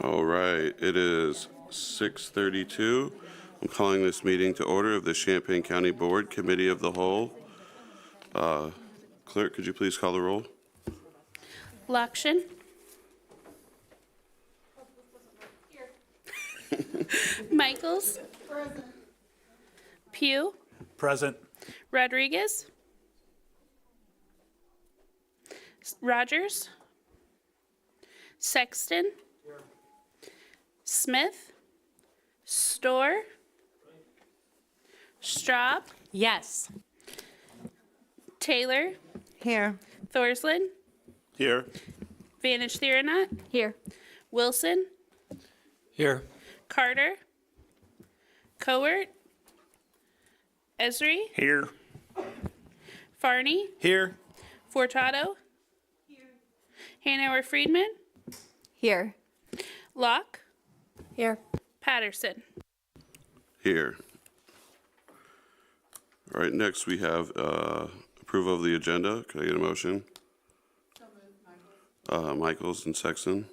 All right, it is 6:32. I'm calling this meeting to order of the Champaign County Board Committee of the Whole. Clerk, could you please call the roll? Lakshin. Michaels. Pugh. Present. Rodriguez. Rogers. Sexton. Smith. Storr. Straub. Yes. Taylor. Here. Thorsland. Here. Vanish Theronot. Here. Wilson. Here. Carter. Cowart. Esri. Here. Farney. Here. Furtado. Hanauer Friedman. Here. Locke. Here. Patterson. Here. All right, next we have approval of the agenda. Could I get a motion? Michaels and Sexton.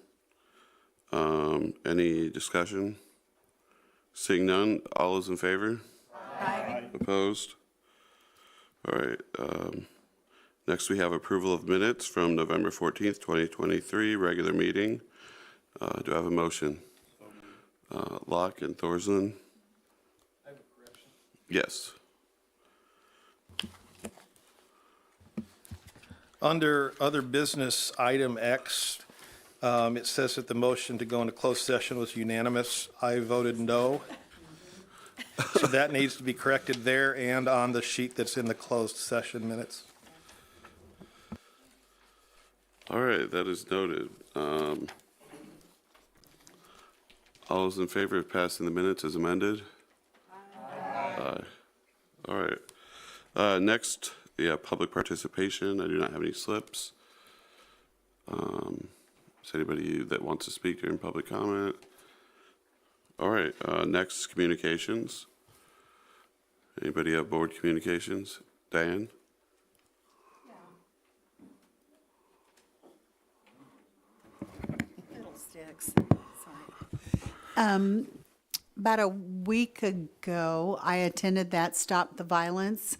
Any discussion? Seeing none, all those in favor? Aye. Opposed? All right. Next, we have approval of minutes from November 14th, 2023, regular meeting. Do I have a motion? Locke and Thorson? I have a correction. Yes. Under other business, item X, it says that the motion to go into closed session was unanimous. I voted no. So that needs to be corrected there and on the sheet that's in the closed session minutes. All right, that is noted. All those in favor of passing the minutes as amended? Aye. All right. Next, public participation. I do not have any slips. Is anybody that wants to speak during public comment? All right, next, communications. Anybody have board communications? Diane? Fiddlesticks. Sorry. About a week ago, I attended that Stop the Violence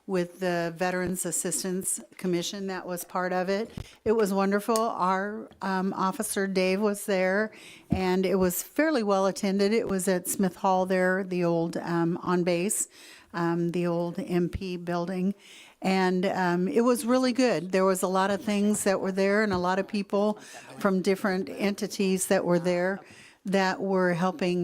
with the Veterans Assistance Commission that was part of it. It was wonderful. Our officer Dave was there, and it was fairly well attended. It was at Smith Hall there, the old on base, the old MP building. And it was really good. There was a lot of things that were there and a lot of people from different entities that were there that were helping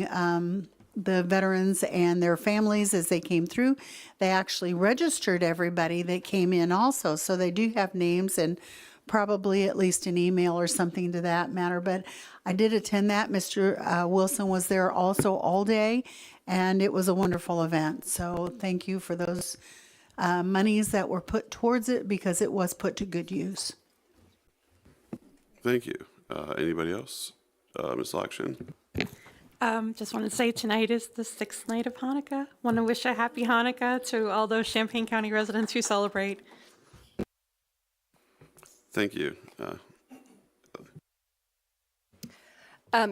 the veterans and their families as they came through. They actually registered everybody that came in also, so they do have names and probably at least an email or something to that matter. But I did attend that. Mr. Wilson was there also all day, and it was a wonderful event. So thank you for those monies that were put towards it, because it was put to good use. Thank you. Anybody else? Ms. Lakshan? Just want to say tonight is the 6th night of Hanukkah. Want to wish a happy Hanukkah to all those Champaign County residents who celebrate. Thank you.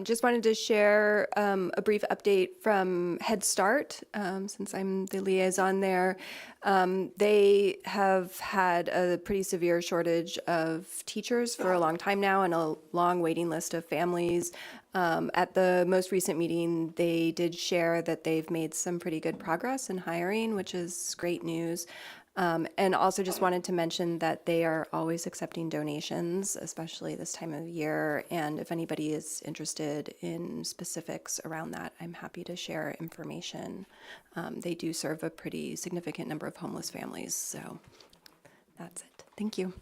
Just wanted to share a brief update from Head Start, since I'm the liaison there. They have had a pretty severe shortage of teachers for a long time now, and a long waiting list of families. At the most recent meeting, they did share that they've made some pretty good progress in hiring, which is great news. And also just wanted to mention that they are always accepting donations, especially this time of year. And if anybody is interested in specifics around that, I'm happy to share information. They do serve a pretty significant number of homeless families. So that's it. Thank you.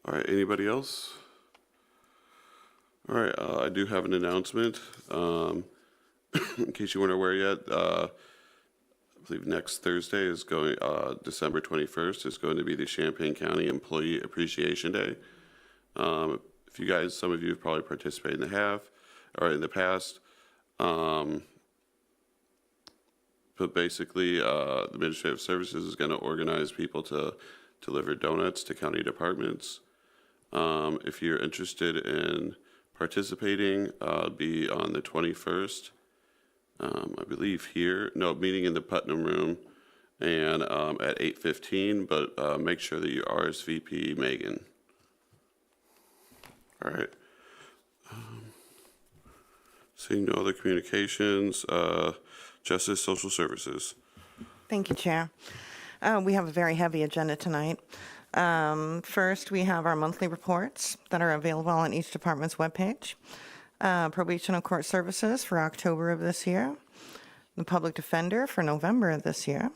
All right, anybody else? All right, I do have an announcement. In case you weren't aware yet, I believe next Thursday is going, December 21st is going to be the Champaign County Employee Appreciation Day. If you guys, some of you have probably participated in the past. But basically, the Administrative Services is going to organize people to deliver donuts to county departments. If you're interested in participating, be on the 21st. I believe meeting in the Putnam Room, and at 8:15, but make sure that you RSVP Megan. All right. Seeing no other communications, Justice Social Services. Thank you, Chair. We have a very heavy agenda tonight. First, we have our monthly reports that are available on each department's webpage. Probation and court services for October of this year. The public defender for November of this year.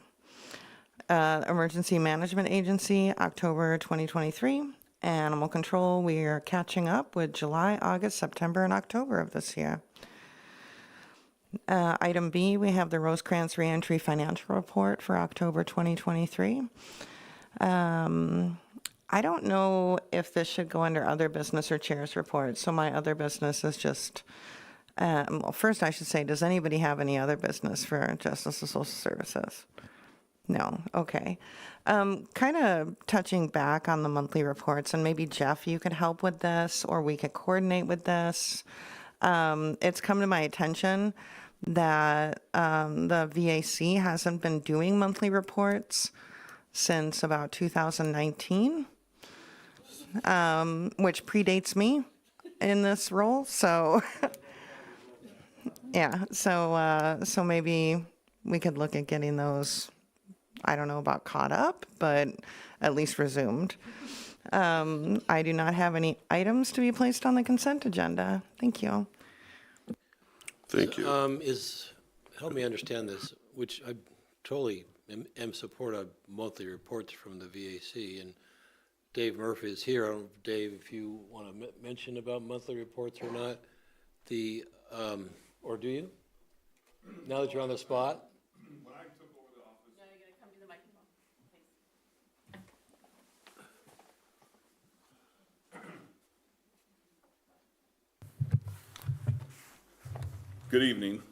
Emergency Management Agency, October 2023. Animal control, we are catching up with July, August, September, and October of this year. Item B, we have the Rosecrans Reentry Financial Report for October 2023. I don't know if this should go under other business or chair's report. So my other business is just, well, first I should say, does anybody have any other business for Justice and Social Services? No, okay. Kind of touching back on the monthly reports, and maybe Jeff, you could help with this, or we could coordinate with this. It's come to my attention that the VAC hasn't been doing monthly reports since about 2019, which predates me in this role. So, yeah, so maybe we could look at getting those, I don't know about caught up, but at least resumed. I do not have any items to be placed on the consent agenda. Thank you. Thank you. Help me understand this, which I totally am support of monthly reports from the VAC, and Dave Murphy is here. I don't know, Dave, if you want to mention about monthly reports or not, or do you? Now that you're on the spot? When I took over the office. No, you're gonna come to the microphone, please. Good evening.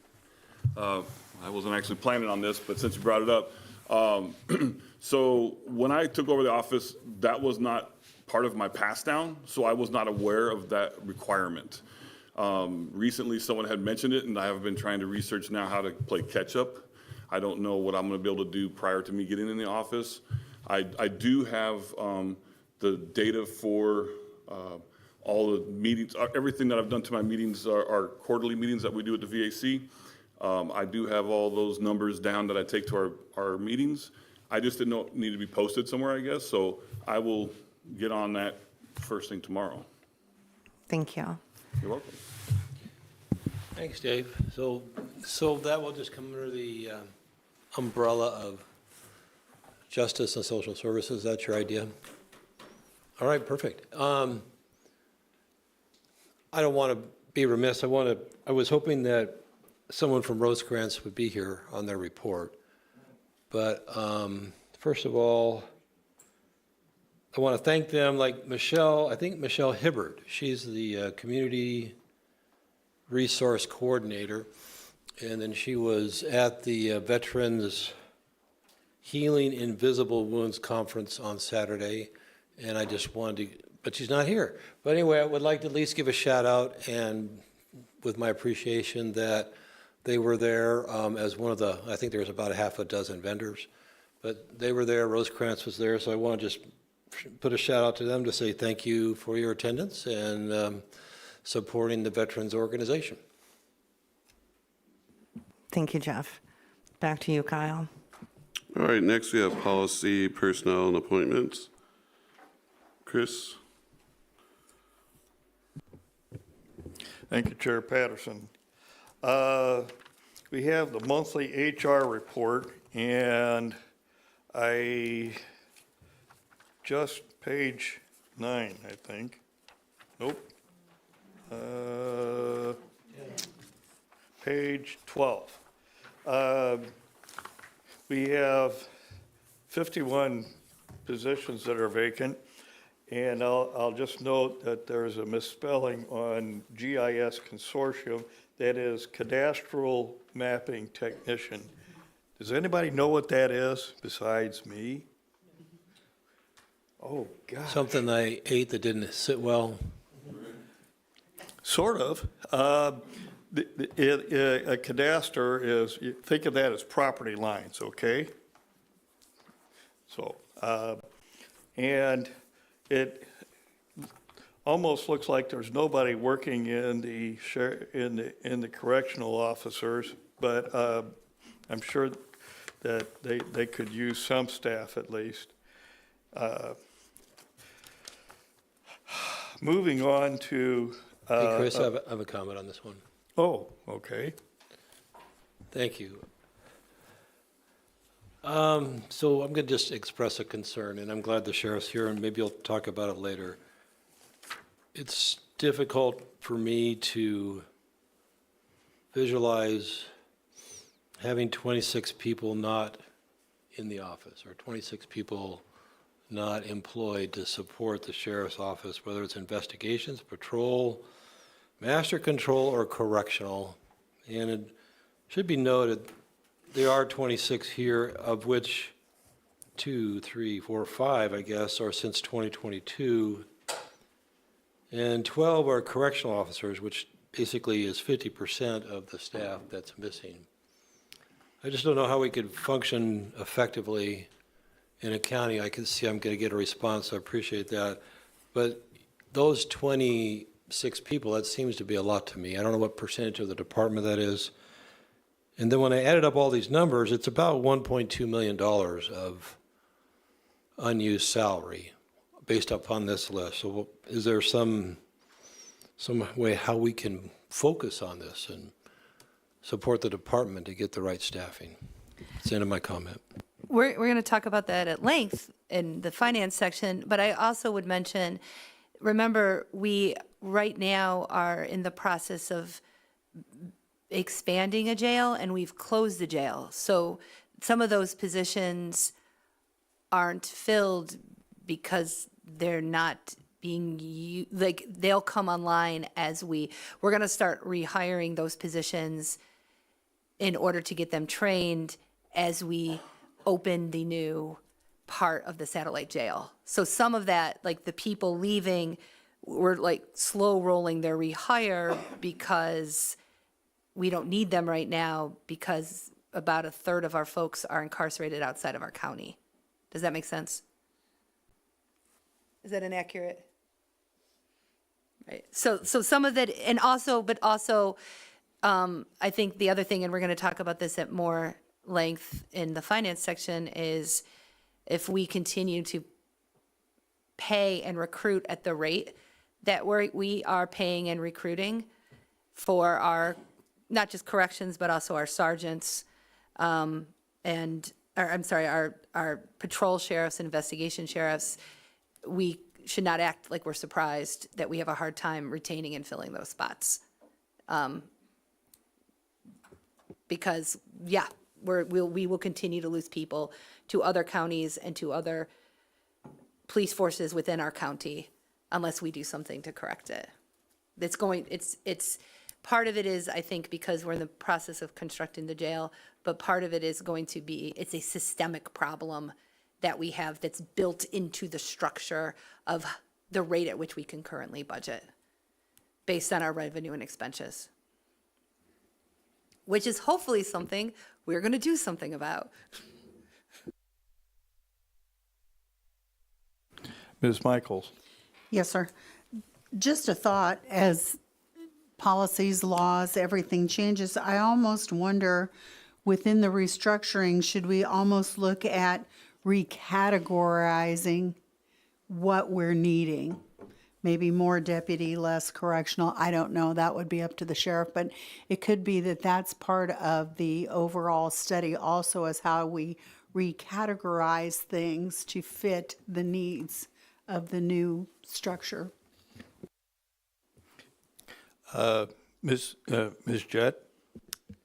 I wasn't actually planning on this, but since you brought it up. So when I took over the office, that was not part of my pass down, so I was not aware of that requirement. Recently, someone had mentioned it, and I have been trying to research now how to play catch up. I don't know what I'm going to be able to do prior to me getting in the office. I do have the data for all the meetings, everything that I've done to my meetings are quarterly meetings that we do at the VAC. I do have all those numbers down that I take to our meetings. I just didn't know it needed to be posted somewhere, I guess, so I will get on that first thing tomorrow. Thank you. You're welcome. Thanks, Dave. So that will just come under the umbrella of justice and social services. That's your idea? All right, perfect. I don't want to be remiss. I was hoping that someone from Rosecrans would be here on their report. But first of all, I want to thank them, like Michelle, I think Michelle Hibbard. She's the Community Resource Coordinator. And then she was at the Veterans Healing Invisible Wounds Conference on Saturday. And I just wanted to, but she's not here. But anyway, I would like to at least give a shout out and with my appreciation that they were there as one of the, I think there was about a half a dozen vendors, but they were there, Rosecrans was there, so I want to just put a shout out to them to say thank you for your attendance and supporting the Veterans Organization. Thank you, Jeff. Back to you, Kyle. All right, next we have policy, personnel, and appointments. Chris? Thank you, Chair Patterson. We have the monthly HR report, and I just page 9, I think. Nope. Page 12. We have 51 positions that are vacant, and I'll just note that there's a misspelling on GIS Consortium. That is Cadastral Mapping Technician. Does anybody know what that is besides me? Oh, God. Something I ate that didn't sit well. Sort of. A cadaster is, you think of that as property lines, okay? So, and it almost looks like there's nobody working in the correctional officers, but I'm sure that they could use some staff at least. Moving on to. Hey, Chris, I have a comment on this one. Oh, okay. Thank you. So I'm going to just express a concern, and I'm glad the sheriff's here, and maybe you'll talk about it later. It's difficult for me to visualize having 26 people not in the office, or 26 people not employed to support the sheriff's office, whether it's investigations, patrol, master control, or correctional. And it should be noted, there are 26 here, of which 2, 3, 4, 5, I guess, are since 2022. And 12 are correctional officers, which basically is 50% of the staff that's missing. I just don't know how we could function effectively in a county. I can see I'm going to get a response, so I appreciate that. But those 26 people, that seems to be a lot to me. I don't know what percentage of the department that is. And then when I added up all these numbers, it's about $1.2 million of unused salary based upon this list. So is there some way how we can focus on this and support the department to get the right staffing? That's the end of my comment. We're going to talk about that at length in the finance section, but I also would mention, remember, we right now are in the process of expanding a jail, and we've closed the jail. So some of those positions aren't filled because they're not being, like, they'll come online as we're going to start rehiring those positions in order to get them trained as we open the new part of the satellite jail. So some of that, like the people leaving, we're like slow rolling their rehire because we don't need them right now because about a third of our folks are incarcerated outside of our county. Does that make sense? Is that inaccurate? Right. So some of that, and also, but also, I think the other thing, and we're going to talk about this at more length in the finance section, is if we continue to pay and recruit at the rate that we are paying and recruiting for our, not just corrections, but also our sergeants, our patrol sheriffs and investigation sheriffs, we should not act like we're surprised that we have a hard time retaining and filling those spots. Because, yeah, we will continue to lose people to other counties and to other police forces within our county unless we do something to correct it. It's part of it is, I think, because we're in the process of constructing the jail, but part of it is going to be, it's a systemic problem that we have that's built into the structure of the rate at which we can currently budget based on our revenue and expenses, which is hopefully something we're going to do something about. Ms. Michaels. Yes, sir. Just a thought, as policies, laws, everything changes, I almost wonder, within the restructuring, should we almost look at recategorizing what we're needing? Maybe more deputy, less correctional. I don't know. That would be up to the sheriff, but it could be that that's part of the overall study also, as how we recategorize things to fit the needs of the new structure. Ms. Jett?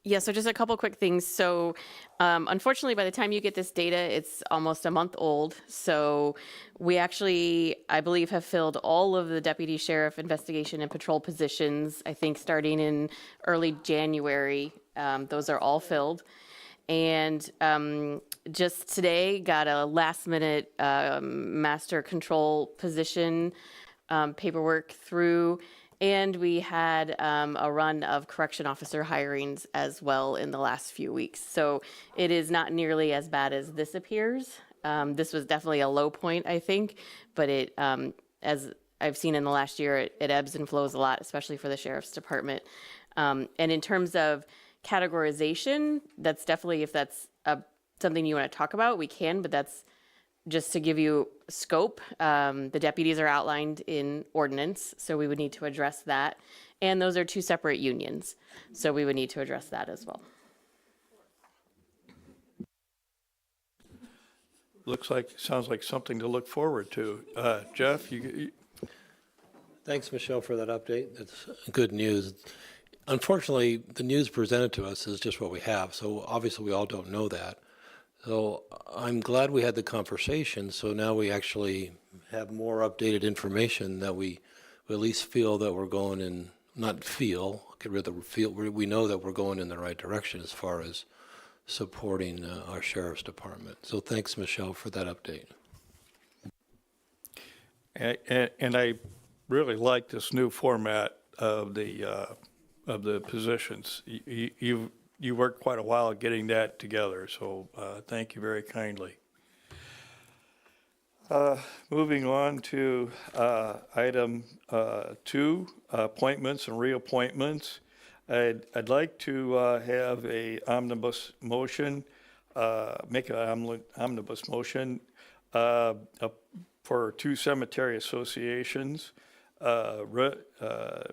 Yeah, so just a couple quick things. So unfortunately, by the time you get this data, it's almost a month old. So we actually, I believe, have filled all of the deputy sheriff investigation and patrol positions, I think starting in early January. Those are all filled. And just today got a last minute master control position paperwork through. And we had a run of correction officer hirings as well in the last few weeks. So it is not nearly as bad as this appears. This was definitely a low point, I think, but it, as I've seen in the last year, it ebbs and flows a lot, especially for the sheriff's department. And in terms of categorization, that's definitely, if that's something you want to talk about, we can, but that's just to give you scope. The deputies are outlined in ordinance, so we would need to address that. And those are two separate unions, so we would need to address that as well. Sounds like something to look forward to. Jeff, Thanks, Michelle, for that update. That's good news. Unfortunately, the news presented to us is just what we have, so obviously we all don't know that. So I'm glad we had the conversation, so now we actually have more updated information that we at least feel that we're going in, not feel, get rid of the feel, we know that we're going in the right direction as far as supporting our sheriff's department. So thanks, Michelle, for that update. And I really like this new format of the positions. You worked quite a while getting that together, so thank you very kindly. Moving on to item 2, appointments and reappointments. I'd like to have a omnibus motion, make an omnibus motion for 2 cemetery associations.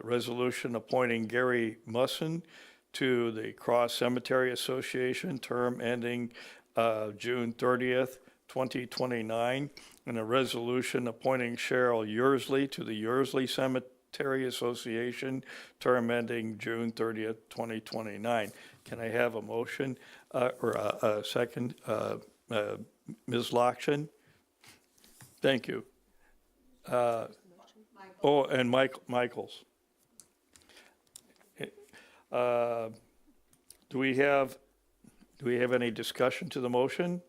Resolution appointing Gary Musson to the Cross Cemetery Association, term ending June 30th, 2029, and a resolution appointing Cheryl Yearsley to the Yearsley Cemetery Association, term ending June 30th, 2029. Can I have a motion or a second? Ms. Lockshin? Thank you. And Michaels. Do we have any discussion to the motion?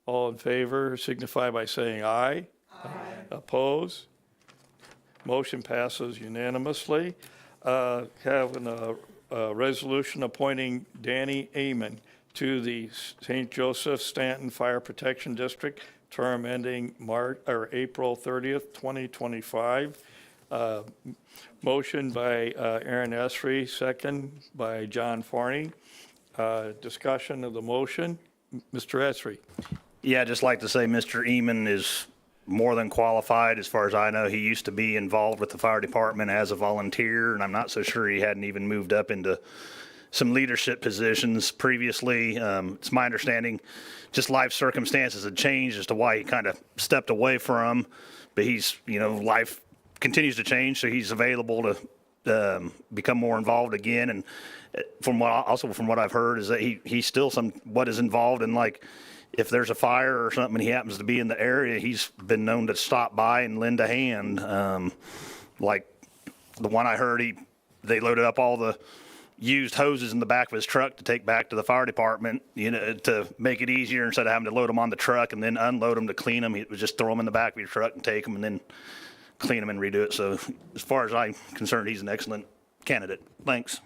All in favor signify by saying aye. Aye. Oppose? Motion passes unanimously. Having a resolution appointing Danny Amon to the St. Joseph Stanton Fire Protection District, term ending April 30th, 2025. Motion by Aaron Esri, second by John Farney. Discussion of the motion. Mr. Esri. Yeah, I'd just like to say Mr. Eamon is more than qualified. As far as I know, he used to be involved with the fire department as a volunteer, and I'm not so sure he hadn't even moved up into some leadership positions previously. It's my understanding just life circumstances had changed as to why he kind of stepped away from, but he's, life continues to change, so he's available to become more involved again. And from what I've heard is that he's still somewhat is involved in, like, if there's a fire or something and he happens to be in the area, he's been known to stop by and lend a hand. Like the one I heard, they loaded up all the used hoses in the back of his truck to take back to the fire department, to make it easier. Instead of having to load them on the truck and then unload them to clean them, he would just throw them in the back of your truck and take them and then clean them and redo it. So as far as I'm concerned, he's an excellent candidate. Thanks.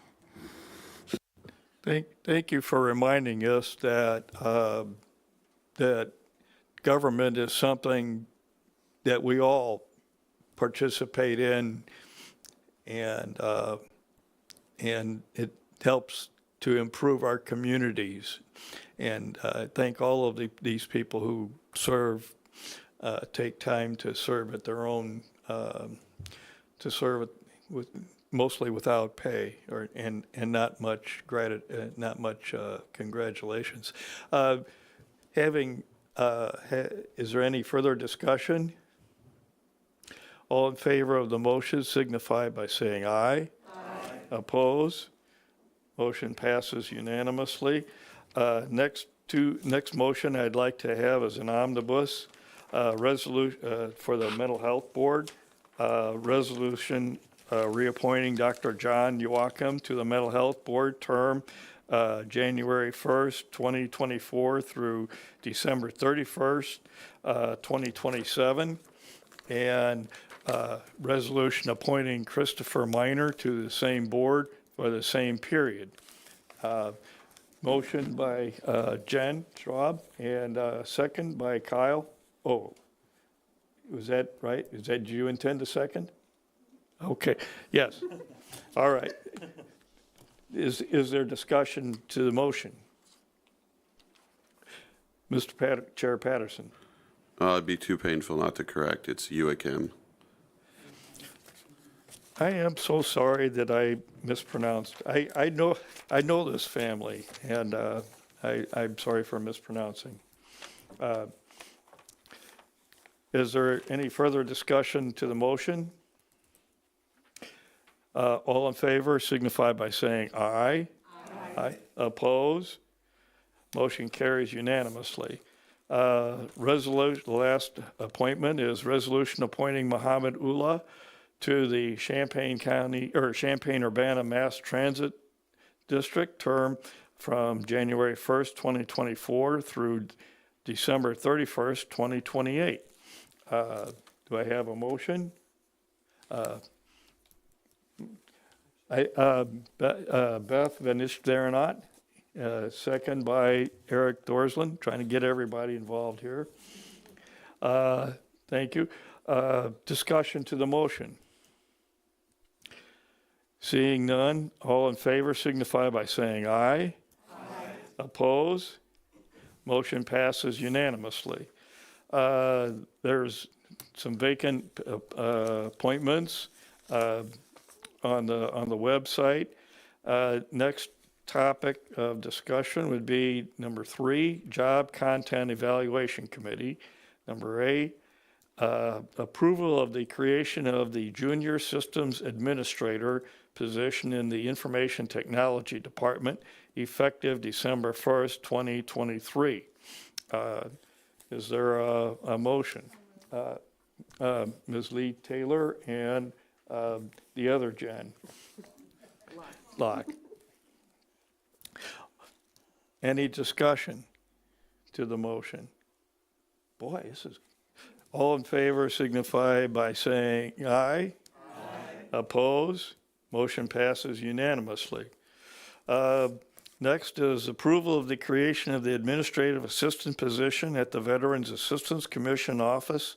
Thank you for reminding us that that government is something that we all participate in, and it helps to improve our communities. And thank all of these people who serve, take time to serve at their own, to serve with mostly without pay, and not much congratulations. Is there any further discussion? All in favor of the motion signify by saying aye. Aye. Oppose? Motion passes unanimously. Next motion I'd like to have is an omnibus resolution for the Mental Health Board. Resolution reappointing Dr. John Joachim to the Mental Health Board, term January 1st, 2024 through December 31st, 2027. And resolution appointing Christopher Minor to the same board for the same period. Motion by Jen Schwab and second by Kyle. Oh, was that right? Did you intend to second? Okay, yes. All right. Is there discussion to the motion? Mr. Chair Patterson. It'd be too painful not to correct. It's Joachim. I am so sorry that I mispronounced. I know this family, and I'm sorry for mispronouncing. Is there any further discussion to the motion? All in favor signify by saying aye. Aye. Aye. Oppose? Motion carries unanimously. The last appointment is resolution appointing Muhammad Ullah to the Champaign Urbana Mass Transit District, term from January 1st, 2024 through December 31st, 2028. Do I have a motion? Beth Van Ischteraanot, second by Eric Dorsland, trying to get everybody involved here. Thank you. Discussion to the motion. Seeing none, all in favor signify by saying aye. Aye. Oppose? Motion passes unanimously. There's some vacant appointments on the website. Next topic of discussion would be number 3, Job Content Evaluation Committee. Number 8, approval of the creation of the Junior Systems Administrator position in the Information Technology Department effective December 1st, 2023. Is there a motion? Ms. Lee Taylor and the other Jen? Locke. Any discussion to the motion? Boy, this is, all in favor signify by saying aye. Aye. Oppose? Motion passes unanimously. Next is approval of the creation of the administrative assistant position at the Veterans Assistance Commission office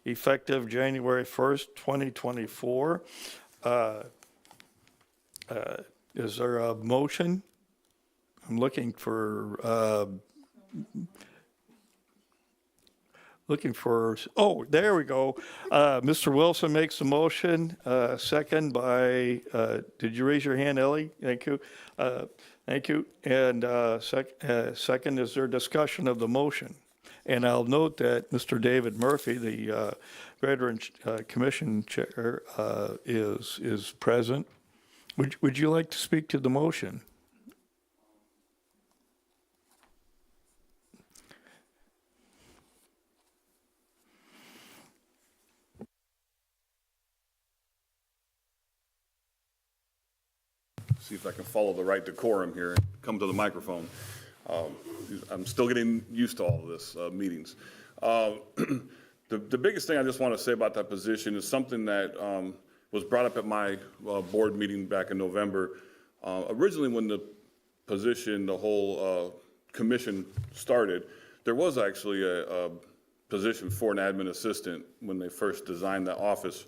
effective January 1st, 2024. Is there a motion? I'm looking for, oh, there we go. Mr. Wilson makes the motion, second by, did you raise your hand, Ellie? Thank you. Thank you. And second, is there discussion of the motion? And I'll note that Mr. David Murphy, the Veterans Commission Chair, is present. Would you like to speak to the motion? See if I can follow the right decorum here and come to the microphone. I'm still getting used to all of this, meetings. The biggest thing I just want to say about that position is something that was brought up at my board meeting back in November. Originally, when the position, the whole commission started, there was actually a position for an admin assistant when they first designed the office.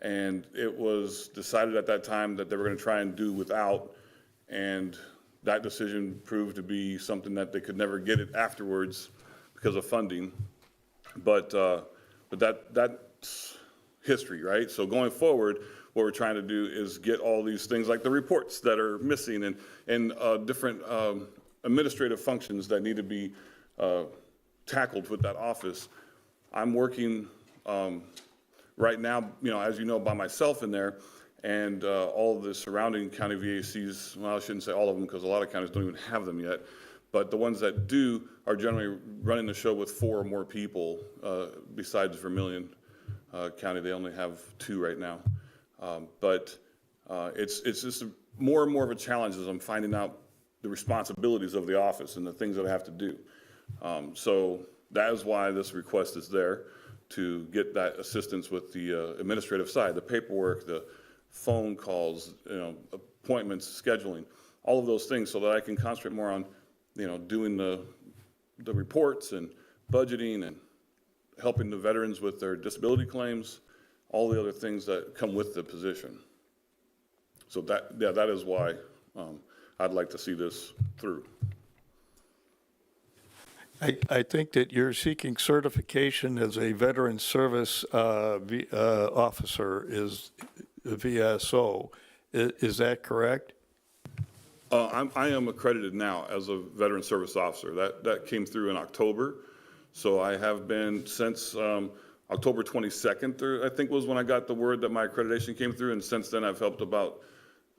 And it was decided at that time that they were going to try and do without, and that decision proved to be something that they could never get it afterwards because of funding. But that's history, right? So going forward, what we're trying to do is get all these things like the reports that are missing and different administrative functions that need to be tackled with that office. I'm working right now, as you know, by myself in there, and all of the surrounding county VACs, well, I shouldn't say all of them because a lot of counties don't even have them yet, but the ones that do are generally running the show with 4 or more people. Besides Vermilion County, they only have 2 right now. But it's just more and more of a challenge as I'm finding out the responsibilities of the office and the things that I have to do. So that is why this request is there, to get that assistance with the administrative side, the paperwork, the phone calls, appointments, scheduling, all of those things, so that I can concentrate more on, doing the reports and budgeting and helping the veterans with their disability claims, all the other things that come with the position. So that is why I'd like to see this through. I think that you're seeking certification as a veteran service officer, is VSO. Is that correct? I am accredited now as a veteran service officer. That came through in October. So I have been since October 22nd, I think was when I got the word that my accreditation came through. And since then, I've helped about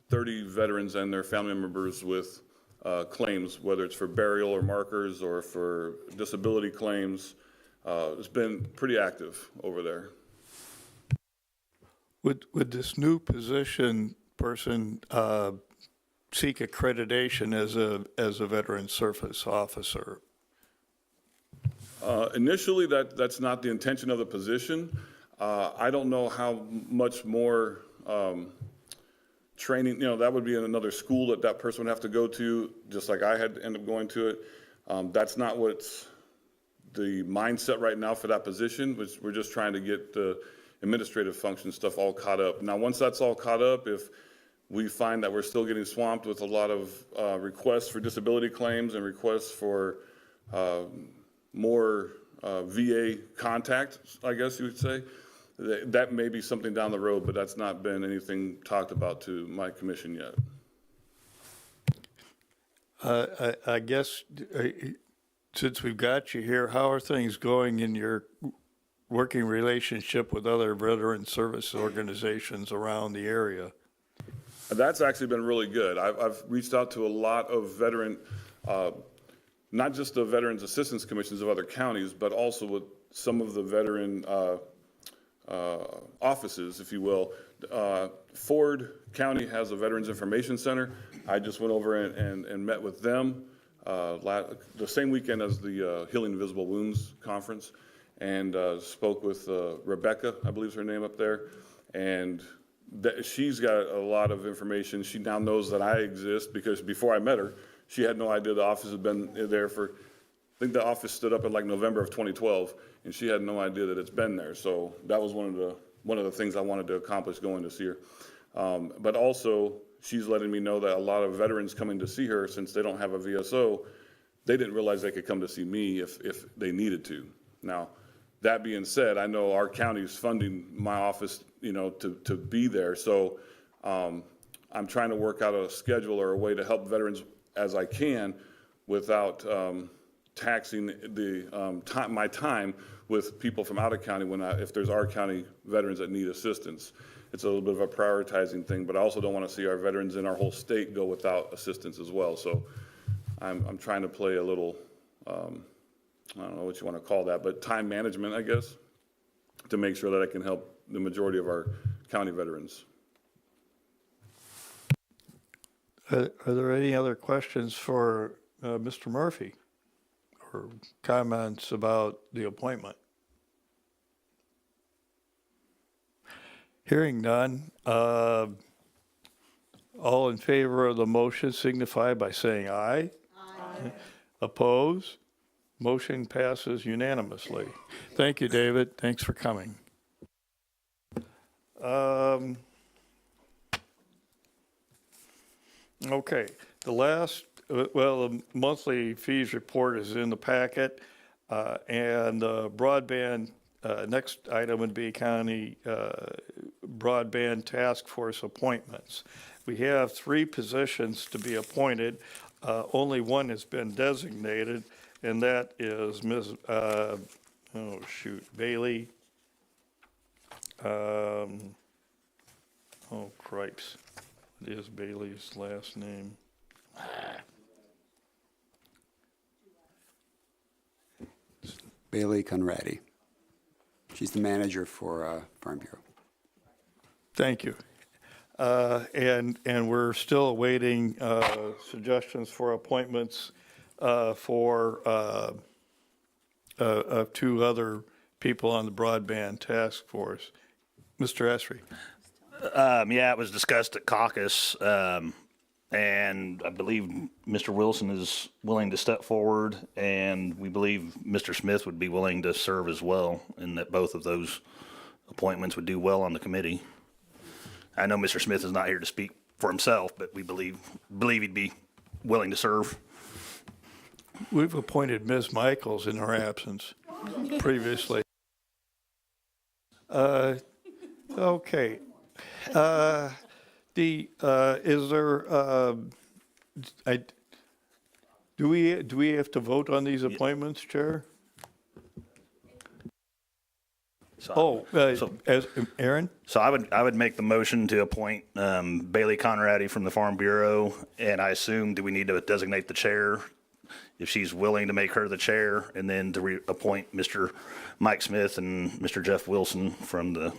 30 veterans and their family members with claims, whether it's for burial or markers or for disability claims. It's been pretty active over there. Would this new position person seek accreditation as a veteran service officer? Initially, that's not the intention of the position. I don't know how much more training, that would be in another school that person would have to go to, just like I had to end up going to it. That's not what's the mindset right now for that position. We're just trying to get the administrative function stuff all caught up. Now, once that's all caught up, if we find that we're still getting swamped with a lot of requests for disability claims and requests for more VA contact, I guess you would say, that may be something down the road, but that's not been anything talked about to my commission yet. I guess since we've got you here, how are things going in your working relationship with other veteran service organizations around the area? That's actually been really good. I've reached out to a lot of veteran, not just the Veterans Assistance Commissions of other counties, but also with some of the veteran offices, if you will. Ford County has a Veterans Information Center. I just went over and met with them the same weekend as the Healing Invisible Wounds Conference, and spoke with Rebecca, I believe is her name up there, and she's got a lot of information. She now knows that I exist, because before I met her, she had no idea the office had been there for, I think the office stood up in like November of 2012, and she had no idea that it's been there. So that was one of the things I wanted to accomplish going to see her. But also, she's letting me know that a lot of veterans coming to see her, since they don't have a VSO, they didn't realize they could come to see me if they needed to. Now, that being said, I know our county's funding my office, to be there. So I'm trying to work out a schedule or a way to help veterans as I can without taxing my time with people from out of county if there's our county veterans that need assistance. It's a little bit of a prioritizing thing, but I also don't want to see our veterans in our whole state go without assistance as well. So I'm trying to play a little, I don't know what you want to call that, but time management, I guess, to make sure that I can help the majority of our county veterans. Are there any other questions for Mr. Murphy or comments about the appointment? Hearing none, all in favor of the motion signify by saying aye. Aye. Oppose? Motion passes unanimously. Thank you, David. Thanks for coming. Okay, the monthly fees report is in the packet, and the broadband, next item would be county broadband task force appointments. We have 3 positions to be appointed. Only one has been designated, and that is Ms. Bailey. Cripes. What is Bailey's last name? Bailey Conradi. She's the manager for Farm Bureau. Thank you. And we're still awaiting suggestions for appointments for 2 other people on the broadband task force. Mr. Esri. Yeah, it was discussed at caucus, and I believe Mr. Wilson is willing to step forward, and we believe Mr. Smith would be willing to serve as well, and that both of those appointments would do well on the committee. I know Mr. Smith is not here to speak for himself, but we believe he'd be willing to serve. We've appointed Ms. Michaels in her absence previously. Okay. Is there, do we have to vote on these appointments, Chair? Aaron? So I would make the motion to appoint Bailey Conradi from the Farm Bureau, and I assume, do we need to designate the chair? If she's willing to make her the chair, and then to appoint Mr. Mike Smith and Mr. Jeff Wilson from the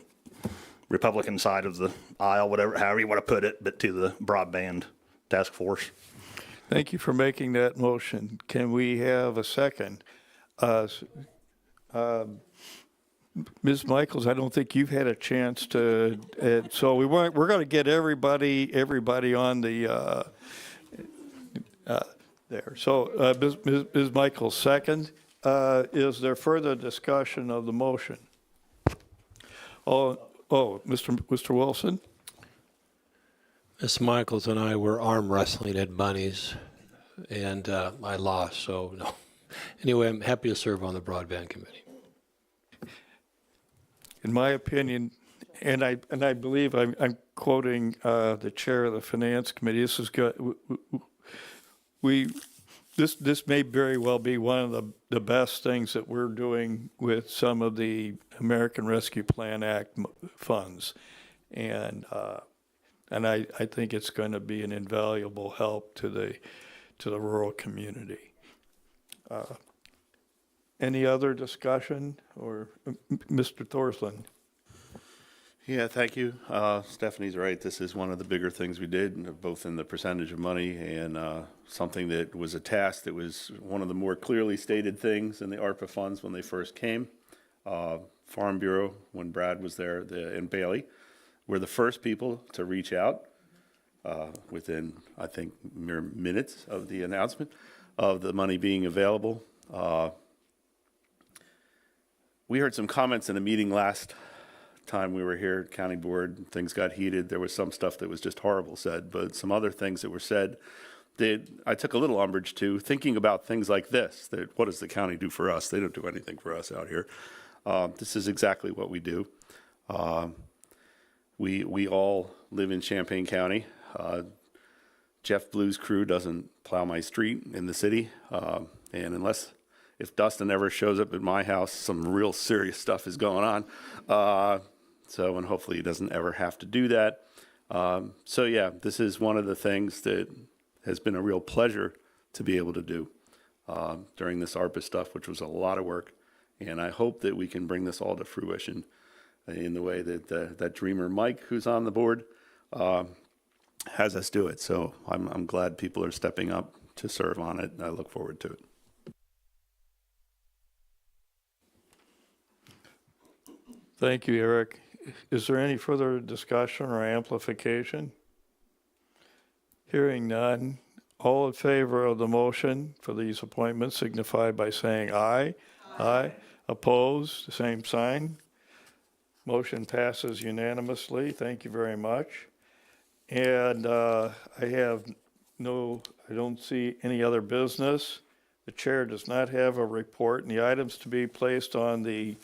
Republican side of the aisle, however you want to put it, but to the broadband task force. Thank you for making that motion. Can we have a second? Ms. Michaels, I don't think you've had a chance to, so we're going to get everybody on the, there. So Ms. Michaels, second. Is there further discussion of the motion? Mr. Wilson? Ms. Michaels and I were arm wrestling at Bunny's, and I lost, so no. Anyway, I'm happy to serve on the Broadband Committee. In my opinion, and I believe I'm quoting the chair of the Finance Committee, this is good. This may very well be one of the best things that we're doing with some of the American Rescue Plan Act funds. And I think it's going to be an invaluable help to the rural community. Any other discussion, or Mr. Thorsland? Yeah, thank you. Stephanie's right. This is one of the bigger things we did, both in the percentage of money and something that was a task that was one of the more clearly stated things in the ARPA funds when they first came. Farm Bureau, when Brad was there, and Bailey, were the first people to reach out within, I think, mere minutes of the announcement of the money being available. We heard some comments in a meeting last time we were here at County Board. Things got heated. There was some stuff that was just horrible said, but some other things that were said that I took a little umbrage to, thinking about things like this, that what does the county do for us? They don't do anything for us out here. This is exactly what we do. We all live in Champaign County. Jeff Blue's crew doesn't plow my street in the city, and if Dustin ever shows up at my house, some real serious stuff is going on. And hopefully he doesn't ever have to do that. Yeah, this is one of the things that has been a real pleasure to be able to do during this ARPA stuff, which was a lot of work. And I hope that we can bring this all to fruition in the way that that dreamer Mike, who's on the board, has us do it. So I'm glad people are stepping up to serve on it, and I look forward to it. Thank you, Eric. Is there any further discussion or amplification? Hearing none. All in favor of the motion for these appointments signify by saying aye. Aye. Opposed, the same sign. Motion passes unanimously. Thank you very much. And I don't see any other business. The chair does not have a report, and the items to be placed on the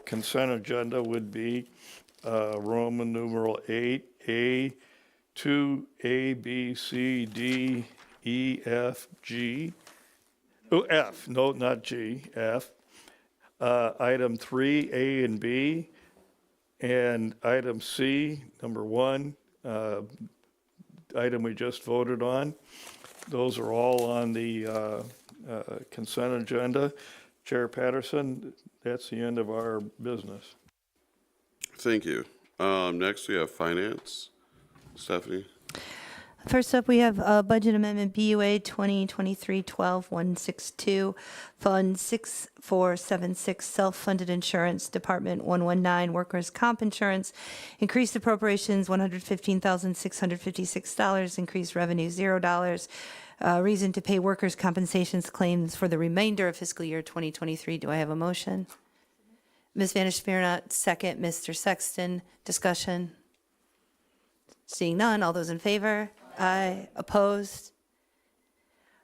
consent agenda would be Roman numeral 8A, 2A, B, C, D, E, F, G. Oh, F, no, not G, F. Item 3, A and B, and item C, number 1, item we just voted on. Those are all on the consent agenda. Chair Patterson, that's the end of our business. Thank you. Next, we have Finance. Stephanie. First up, we have Budget Amendment BUA 2023-12-162, Fund 6476, Self-Funded Insurance, Department 119, Workers' Comp Insurance, increased appropriations $115,656, increased revenue $0. Reason to pay workers' compensations claims for the remainder of fiscal year 2023. Do I have a motion? Ms. Vanished-Smirnot, second. Mr. Sexton, discussion. Seeing none, all those in favor? Aye. Opposed?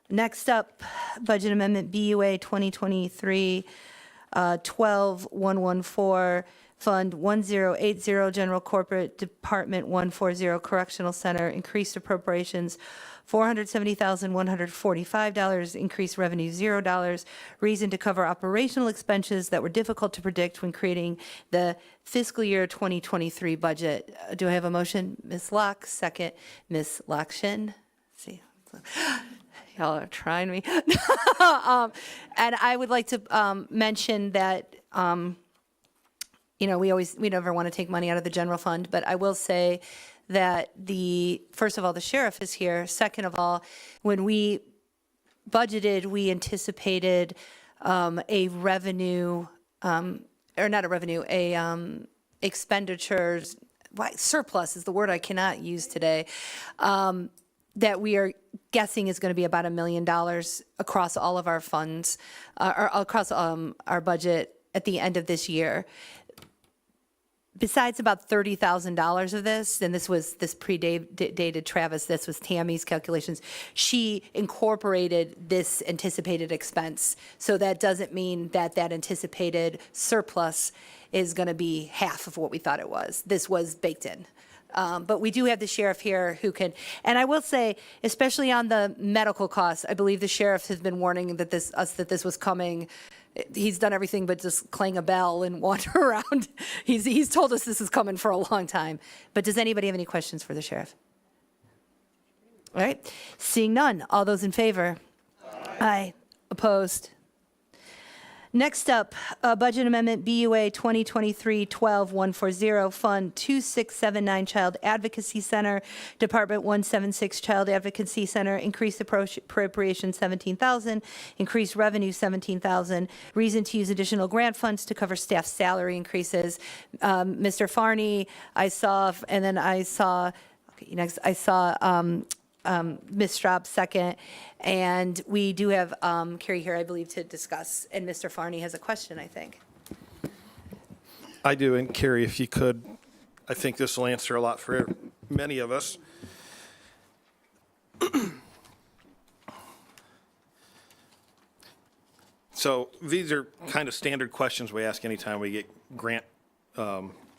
Next up, Budget Amendment BUA 2023-12-114, Fund 1080, General Corporate, Department 140, Correctional Center, increased appropriations $470,145, increased revenue $0. Reason to cover operational expenses that were difficult to predict when creating the fiscal year 2023 budget. Do I have a motion? Ms. Locke, second. Ms. Lakshin. See, y'all are trying me. And I would like to mention that, we never want to take money out of the general fund, but I will say that first of all, the sheriff is here. Second of all, when we budgeted, we anticipated a revenue, or not a revenue, expenditures, surplus is the word I cannot use today, that we are guessing is going to be about $1 million across all of our funds, or across our budget at the end of this year. Besides about $30,000 of this, and this predated Travis, this was Tammy's calculations, she incorporated this anticipated expense. So that doesn't mean that anticipated surplus is going to be half of what we thought it was. This was baked in. But we do have the sheriff here who can, and I will say, especially on the medical costs, I believe the sheriff has been warning that this was coming. He's done everything but just clang a bell and wander around. He's told us this is coming for a long time. But does anybody have any questions for the sheriff? All right, seeing none, all those in favor? Aye. Opposed? Next up, Budget Amendment BUA 2023-12-140, Fund 2679 Child Advocacy Center, Department 176 Child Advocacy Center, increase appropriation $17,000, increase revenue $17,000, reason to use additional grant funds to cover staff salary increases. Mr. Farney, I saw, and then I saw, okay, next, I saw Ms. Straub second, and we do have Carrie here, I believe, to discuss, and Mr. Farney has a question, I think. I do, and Carrie, if you could, I think this will answer a lot for many of us. So these are kind of standard questions we ask anytime we get grant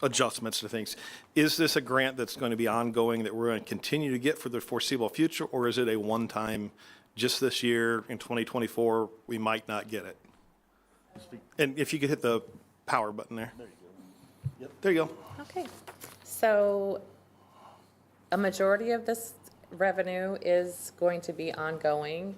adjustments to things. Is this a grant that's going to be ongoing that we're going to continue to get for the foreseeable future, or is it a one-time, just this year in 2024, we might not get it? And if you could hit the power button there. There you go. Yep. There you go. Okay. So a majority of this revenue is going to be ongoing.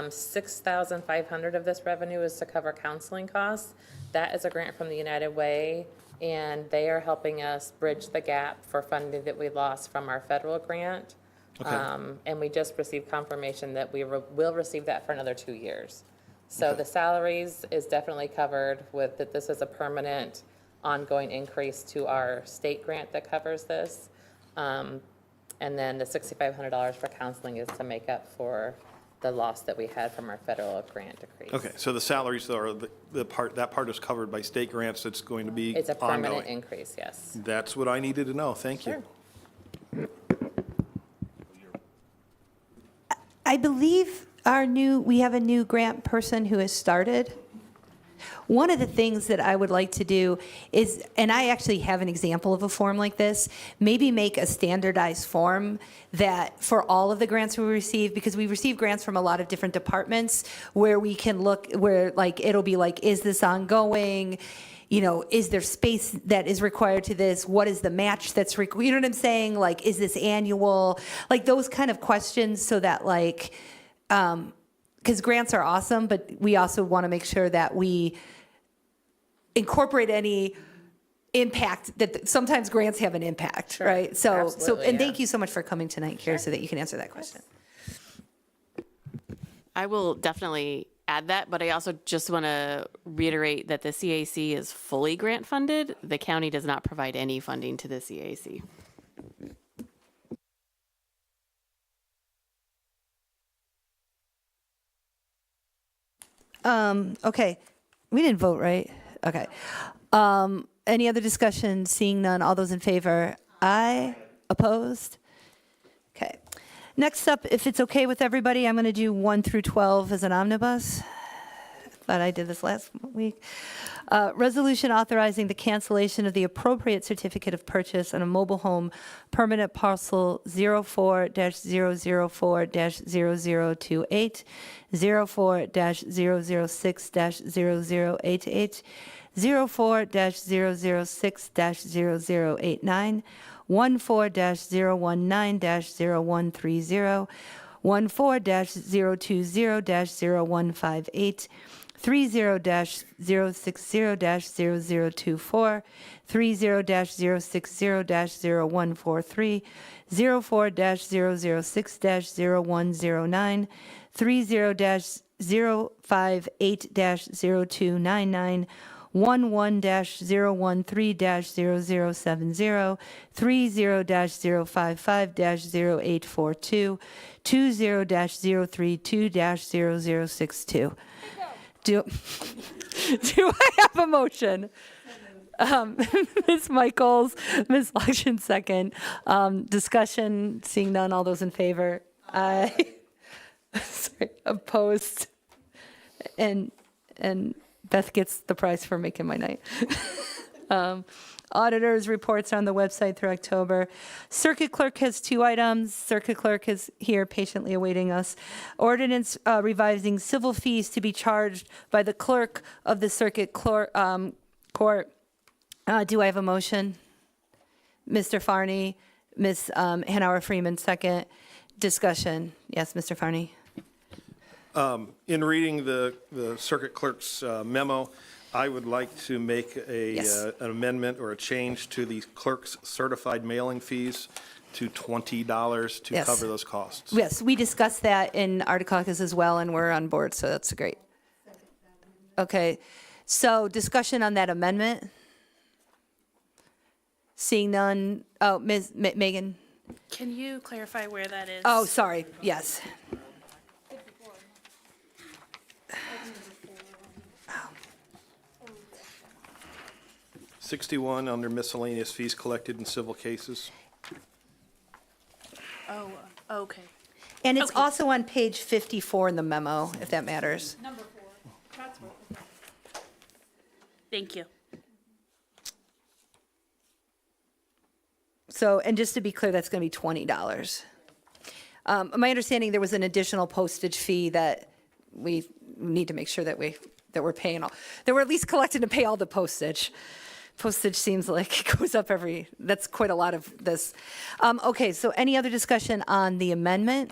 6,500 of this revenue is to cover counseling costs. That is a grant from the United Way, and they are helping us bridge the gap for funding that we lost from our federal grant. Okay. And we just received confirmation that we will receive that for another 2 years. So okay. The salaries is definitely covered with that. This is a permanent ongoing increase to our state grant that covers this. And then the $6,500 for counseling is to make up for the loss that we had from our federal grant decrease. Okay, so the salaries are that part is covered by state grants. That's going to be It's a permanent ongoing. Increase, yes. That's what I needed to know. Thank you. I believe we have a new grant person who has started. One of the things that I would like to do is, and I actually have an example of a form like this, maybe make a standardized form that for all of the grants we receive, because we receive grants from a lot of different departments, where we can look, where like it'll be like, is this ongoing? You know, is there space that is required to this? What is the match that's required? You know what I'm saying? Like, is this annual? Like those kind of questions, so that like, because grants are awesome, but we also want to make sure that we incorporate any impact that sometimes grants have an impact, sure. Right? So, and thank you so much for coming tonight, Carrie, so that you can answer that question. I will definitely add that, but I also just want to reiterate that the CAC is fully grant funded. The county does not provide any funding to the CAC. Okay, we didn't vote, right? Okay. Any other discussion? Seeing none, all those in favor? Aye. Opposed? Okay. Next up, if it's okay with everybody, I'm going to do 1 through 12 as an omnibus. Thought I did this last week. Resolution authorizing the cancellation of the appropriate certificate of purchase on a mobile home permanent parcel 04-004-0028, 04-006-0088, 04-006-0089, 14-019-0130, 14-020-0158, 30-060-0024, 30-060-0143, 04-006-0109, 30-058-0299, 11-013-0070, 30-055-0842, 20-032-0062. Do I have a motion? Ms. Michaels, Ms. Lakshin, second. Discussion, seeing none, all those in favor? Aye. Sorry, opposed? And Beth gets the prize for making my night. Auditors' reports on the website through October. Circuit clerk has 2 items. Circuit clerk is here patiently awaiting us. Ordinance revising civil fees to be charged by the clerk of the circuit court. Do I have a motion? Mr. Farney, Ms. Hanauer Freeman, second. Discussion. Yes, Mr. Farney. In reading the circuit clerk's memo, I would like to make Yes. an amendment or a change to the clerk's certified mailing fees to $20 to Yes. cover those costs. Yes, we discussed that in our caucus as well, and we're on board, so that's great. Okay, so discussion on that amendment? Seeing none, oh, Ms. Megan? Can you clarify where that is? Oh, sorry, yes. 61 under miscellaneous fees collected in civil cases. Oh, okay. And it's Okay. also on page 54 in the memo, if that matters. Number 4. That's what. Thank you. So, and just to be clear, that's going to be $20. My understanding, there was an additional postage fee that we need to make sure that we're paying all, that we're at least collecting to pay all the postage. Postage seems like it goes up that's quite a lot of this. Okay, so any other discussion on the amendment?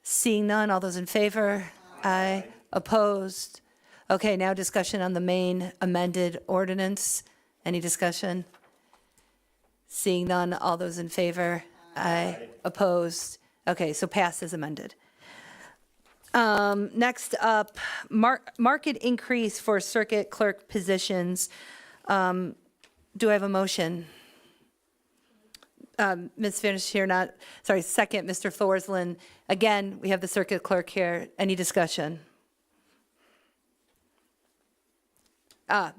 Seeing none, all those in favor? Aye. Opposed? Okay, now discussion on the main amended ordinance. Any discussion? Seeing none, all those in favor? Aye. Opposed? Okay, so passed as amended. Next up, market increase for circuit clerk positions. Do I have a motion? Ms. Finish here, second, Mr. Thorsland. Again, we have the circuit clerk here. Any discussion?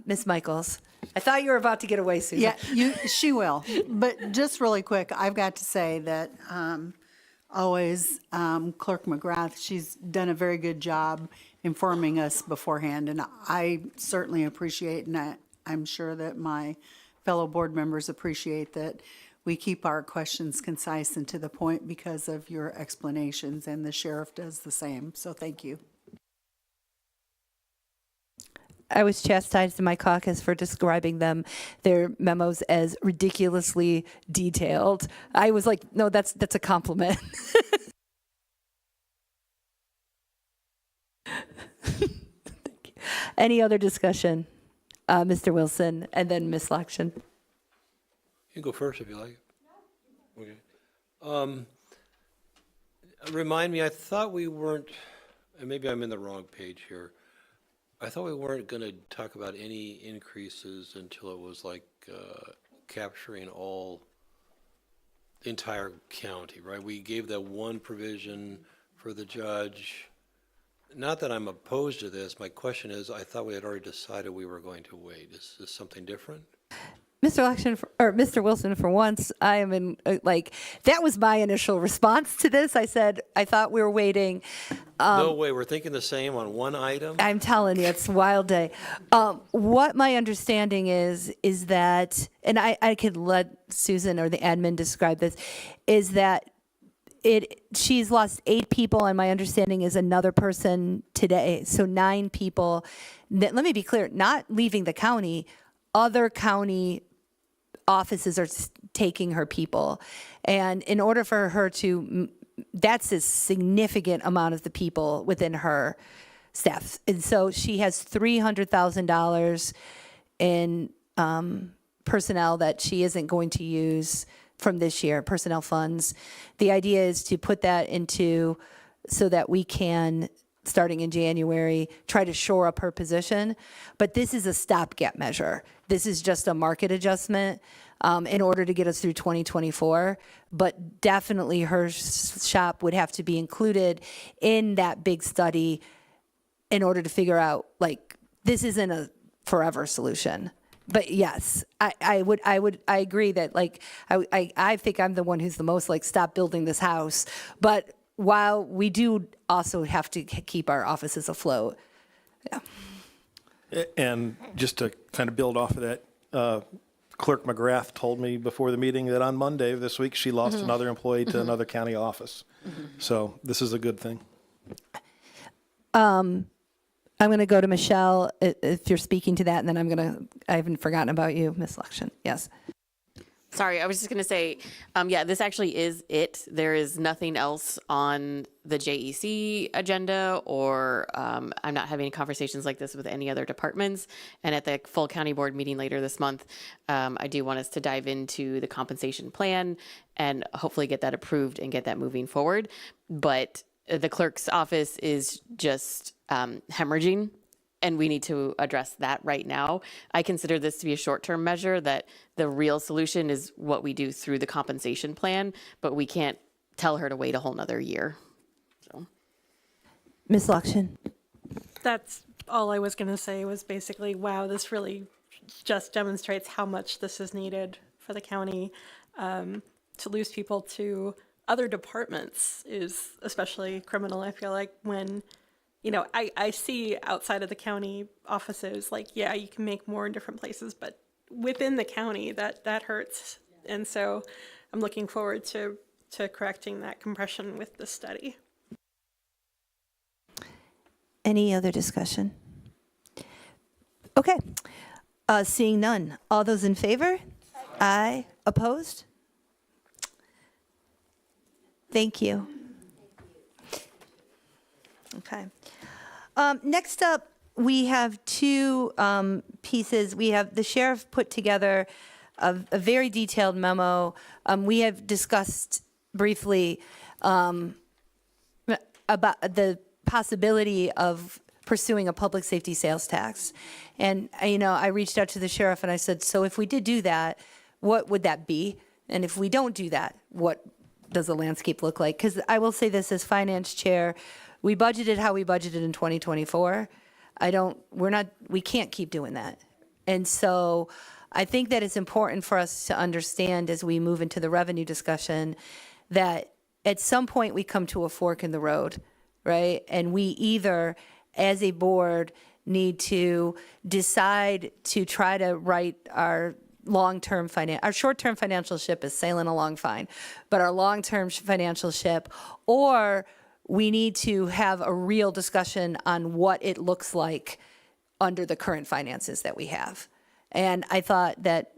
Ms. Michaels. I thought you were about to get away, Susan. Yeah, she will. But just really quick, I've got to say that always Clerk McGrath, she's done a very good job informing us beforehand, and I certainly appreciate, and I'm sure that my fellow board members appreciate that we keep our questions concise and to the point because of your explanations, and the sheriff does the same. So thank you. I was chastised in my caucus for describing their memos as ridiculously detailed. I was like, no, that's a compliment. Thank you. Any other discussion? Mr. Wilson, and then Ms. Lakshin. You can go first if you like. Okay. Remind me, I thought we weren't, and maybe I'm in the wrong page here. I thought we weren't going to talk about any increases until it was like capturing the entire county, right? We gave that one provision for the judge. Not that I'm opposed to this. My question is, I thought we had already decided we were going to wait. Is this something different? Mr. Lakshin, or Mr. Wilson, for once, I am in, that was my initial response to this. I said, I thought we were waiting. No way, we're thinking the same on one item? I'm telling you, it's a wild day. What my understanding is that, and I could let Susan or the admin describe this, is that she's lost 8 people, and my understanding is another person today. So 9 people. Let me be clear, not leaving the county, other county offices are taking her people. And in order for her to, that's a significant amount of the people within her staff. And so she has $300,000 in personnel that she isn't going to use from this year, personnel funds. The idea is to put that into so that we can, starting in January, try to shore up her position. But this is a stopgap measure. This is just a market adjustment in order to get us through 2024. But definitely her shop would have to be included in that big study in order to figure out, like, this isn't a forever solution. But yes, I agree that, like, I think I'm the one who's the most like, stop building this house. But while we do also have to keep our offices afloat. Yeah. And just to kind of build off of that, Clerk McGrath told me before the meeting that on Monday of this week, she lost another employee to another county office. So this is a good thing. I'm going to go to Michelle if you're speaking to that, and then I haven't forgotten about you, Ms. Luxon. Yes. Sorry, I was just going to say, yeah, this actually is it. There is nothing else on the JEC agenda, or I'm not having any conversations like this with any other departments. And at the full county board meeting later this month, I do want us to dive into the compensation plan and hopefully get that approved and get that moving forward. But the clerk's office is just hemorrhaging, and we need to address that right now. I consider this to be a short-term measure, that the real solution is what we do through the compensation plan, but we can't tell her to wait a whole nother year. So, Ms. Luxon. That's all I was going to say was basically, wow, this really just demonstrates how much this is needed for the county. To lose people to other departments is especially criminal, I feel like, when, you know, I see outside of the county offices, like, yeah, you can make more in different places, but within the county, that hurts. And so I'm looking forward to correcting that compression with this study. Any other discussion? Okay. Seeing none. All those in favor? Aye. Opposed? Thank you. Okay. Next up, we have two pieces. We have the sheriff put together a very detailed memo. We have discussed briefly about the possibility of pursuing a public safety sales tax. And, you know, I reached out to the sheriff and I said, so if we did do that, what would that be? And if we don't do that, what does the landscape look like? Because I will say this as finance chair, we budgeted how we budgeted in 2024. We can't keep doing that. And so I think that it's important for us to understand as we move into the revenue discussion that at some point we come to a fork in the road, right? And we either, as a board, need to decide to try to right our our short-term financial ship is sailing along fine, but our long-term financial ship, or we need to have a real discussion on what it looks like under the current finances that we have. And I thought that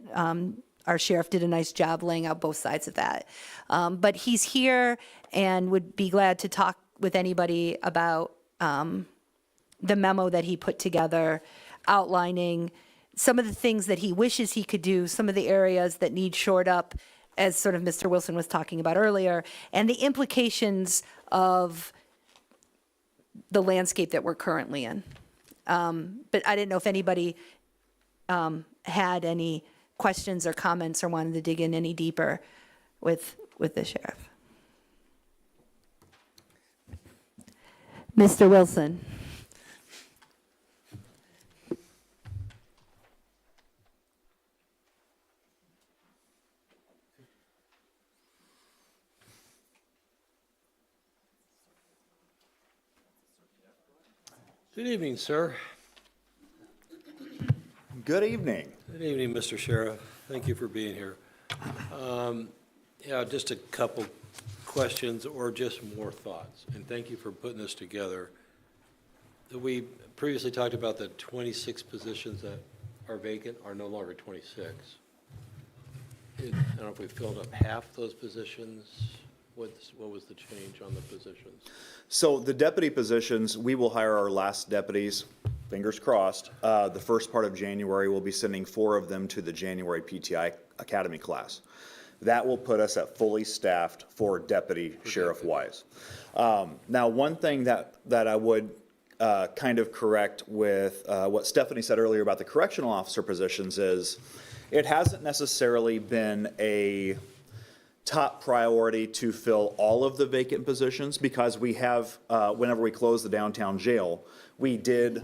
our sheriff did a nice job laying out both sides of that. But he's here and would be glad to talk with anybody about the memo that he put together outlining some of the things that he wishes he could do, some of the areas that need shored up, as sort of Mr. Wilson was talking about earlier, and the implications of the landscape that we're currently in. But I didn't know if anybody had any questions or comments or wanted to dig in any deeper with the sheriff. Mr. Wilson. Good evening, sir. Good evening. Good evening, Mr. Sheriff. Thank you for being here. Yeah, just a couple questions or just more thoughts. And thank you for putting this together. We previously talked about the 26 positions that are vacant are no longer 26. I don't know if we filled up half those positions. What was the change on the positions? So the deputy positions, we will hire our last deputies, fingers crossed. The first part of January, we'll be sending 4 of them to the January PTI Academy class. That will put us at fully staffed for deputy sheriff wise. Now, one thing that I would kind of correct with what Stephanie said earlier about the correctional officer positions is it hasn't necessarily been a top priority to fill all of the vacant positions because we have, whenever we closed the downtown jail, we did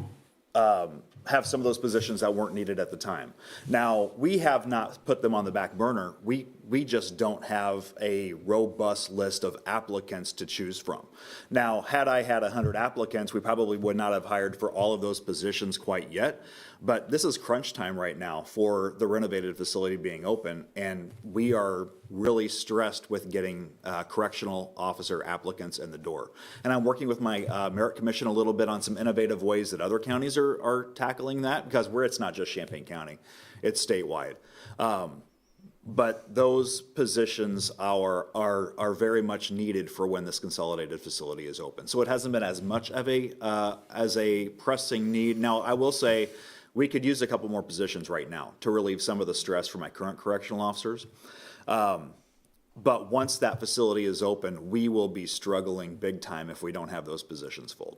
have some of those positions that weren't needed at the time. Now, we have not put them on the back burner. We just don't have a robust list of applicants to choose from. Now, had I had 100 applicants, we probably would not have hired for all of those positions quite yet. But this is crunch time right now for the renovated facility being open, and we are really stressed with getting correctional officer applicants in the door. And I'm working with my merit commission a little bit on some innovative ways that other counties are tackling that, because it's not just Champaign County, it's statewide. But those positions are very much needed for when this consolidated facility is open. So it hasn't been as much of a pressing need. Now, I will say, we could use a couple more positions right now to relieve some of the stress for my current correctional officers. But once that facility is open, we will be struggling big time if we don't have those positions filled.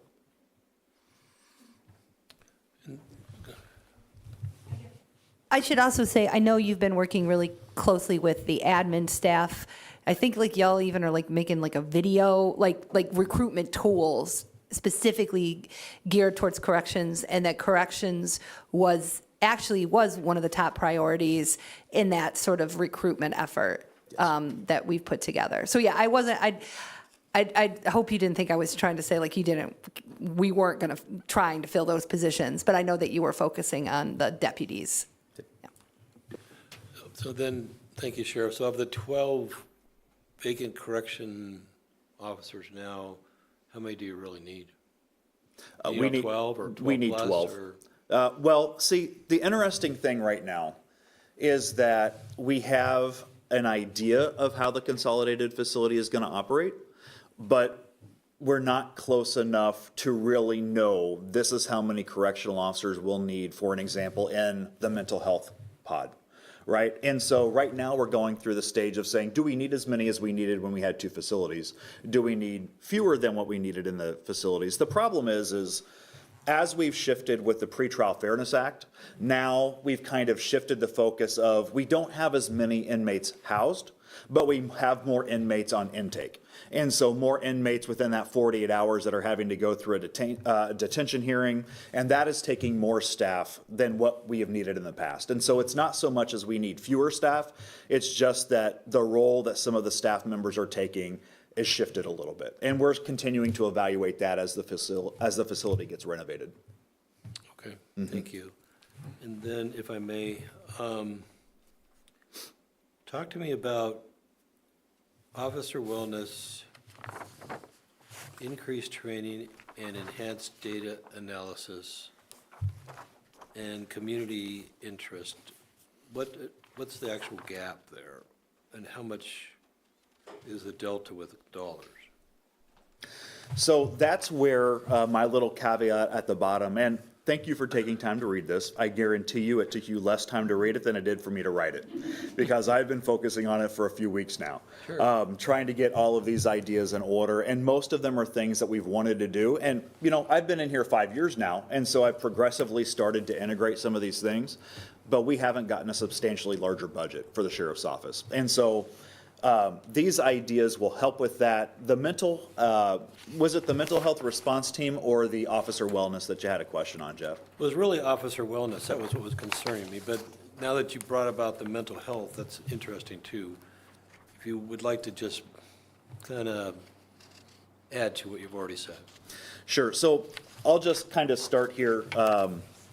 I should also say, I know you've been working really closely with the admin staff. I think like y'all even are like making like a video, like recruitment tools specifically geared towards corrections, and that corrections was one of the top priorities in that sort of recruitment effort that we've put together. So yeah, I hope you didn't think I was trying to say like we weren't trying to fill those positions, but I know that you were focusing on the deputies. So then, thank you, Sheriff. So of the 12 vacant correction officers now, how many do you really need? We need 12 or 12 we need plus, 12. or? Well, see, the interesting thing right now is that we have an idea of how the consolidated facility is going to operate, but we're not close enough to really know this is how many correctional officers we'll need, for an example, in the mental health pod. Right? And so right now we're going through the stage of saying, do we need as many as we needed when we had 2 facilities? Do we need fewer than what we needed in the facilities? The problem is as we've shifted with the Pretrial Fairness Act, now we've kind of shifted the focus of we don't have as many inmates housed, but we have more inmates on intake. And so more inmates within that 48 hours that are having to go through a detention hearing, and that is taking more staff than what we have needed in the past. And so it's not so much as we need fewer staff, it's just that the role that some of the staff members are taking is shifted a little bit. And we're continuing to evaluate that as the facility gets renovated. Okay, thank you. And then, if I may, talk to me about officer wellness, increased training, and enhanced data analysis, and community interest. What's the actual gap there, and how much is the delta with dollars? So that's where my little caveat at the bottom, and thank you for taking time to read this. I guarantee you it took you less time to read it than it did for me to write it, because I've been focusing on it for a few weeks now, trying to get all of these ideas in order, and most of them are things that we've wanted to do. And, I've been in here 5 years now, and so I've progressively started to integrate some of these things, but we haven't gotten a substantially larger budget for the sheriff's office. And so these ideas will help with that. The was it the mental health response team or the officer wellness that you had a question on, Jeff? It was really officer wellness. That was what was concerning me. But now that you brought about the mental health, that's interesting too. If you would like to just kind of add to what you've already said. Sure. So I'll just kind of start here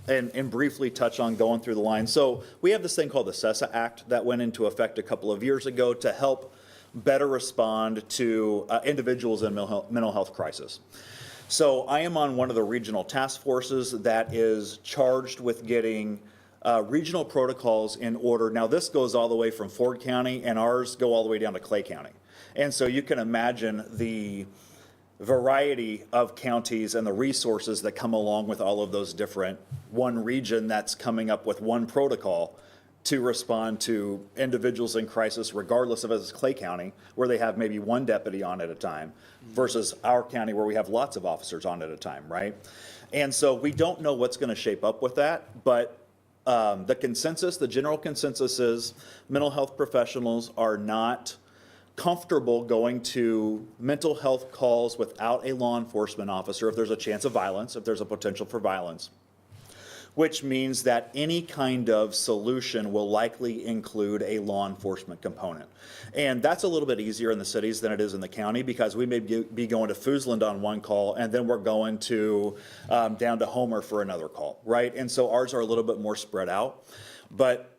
and briefly touch on going through the line. So we have this thing called the CESA Act that went into effect a couple of years ago to help better respond to individuals in mental health crisis. So I am on one of the regional task forces that is charged with getting regional protocols in order. Now this goes all the way from Ford County, and ours go all the way down to Clay County. And so you can imagine the variety of counties and the resources that come along with all of those different, one region that's coming up with one protocol to respond to individuals in crisis, regardless of if it's Clay County, where they have maybe one deputy on at a time, versus our county where we have lots of officers on at a time, right? And so we don't know what's going to shape up with that, but the general consensus is mental health professionals are not comfortable going to mental health calls without a law enforcement officer if there's a chance of violence, if there's a potential for violence, which means that any kind of solution will likely include a law enforcement component. And that's a little bit easier in the cities than it is in the county, because we may be going to Foosland on one call and then we're going to down to Homer for another call, right? And so ours are a little bit more spread out. But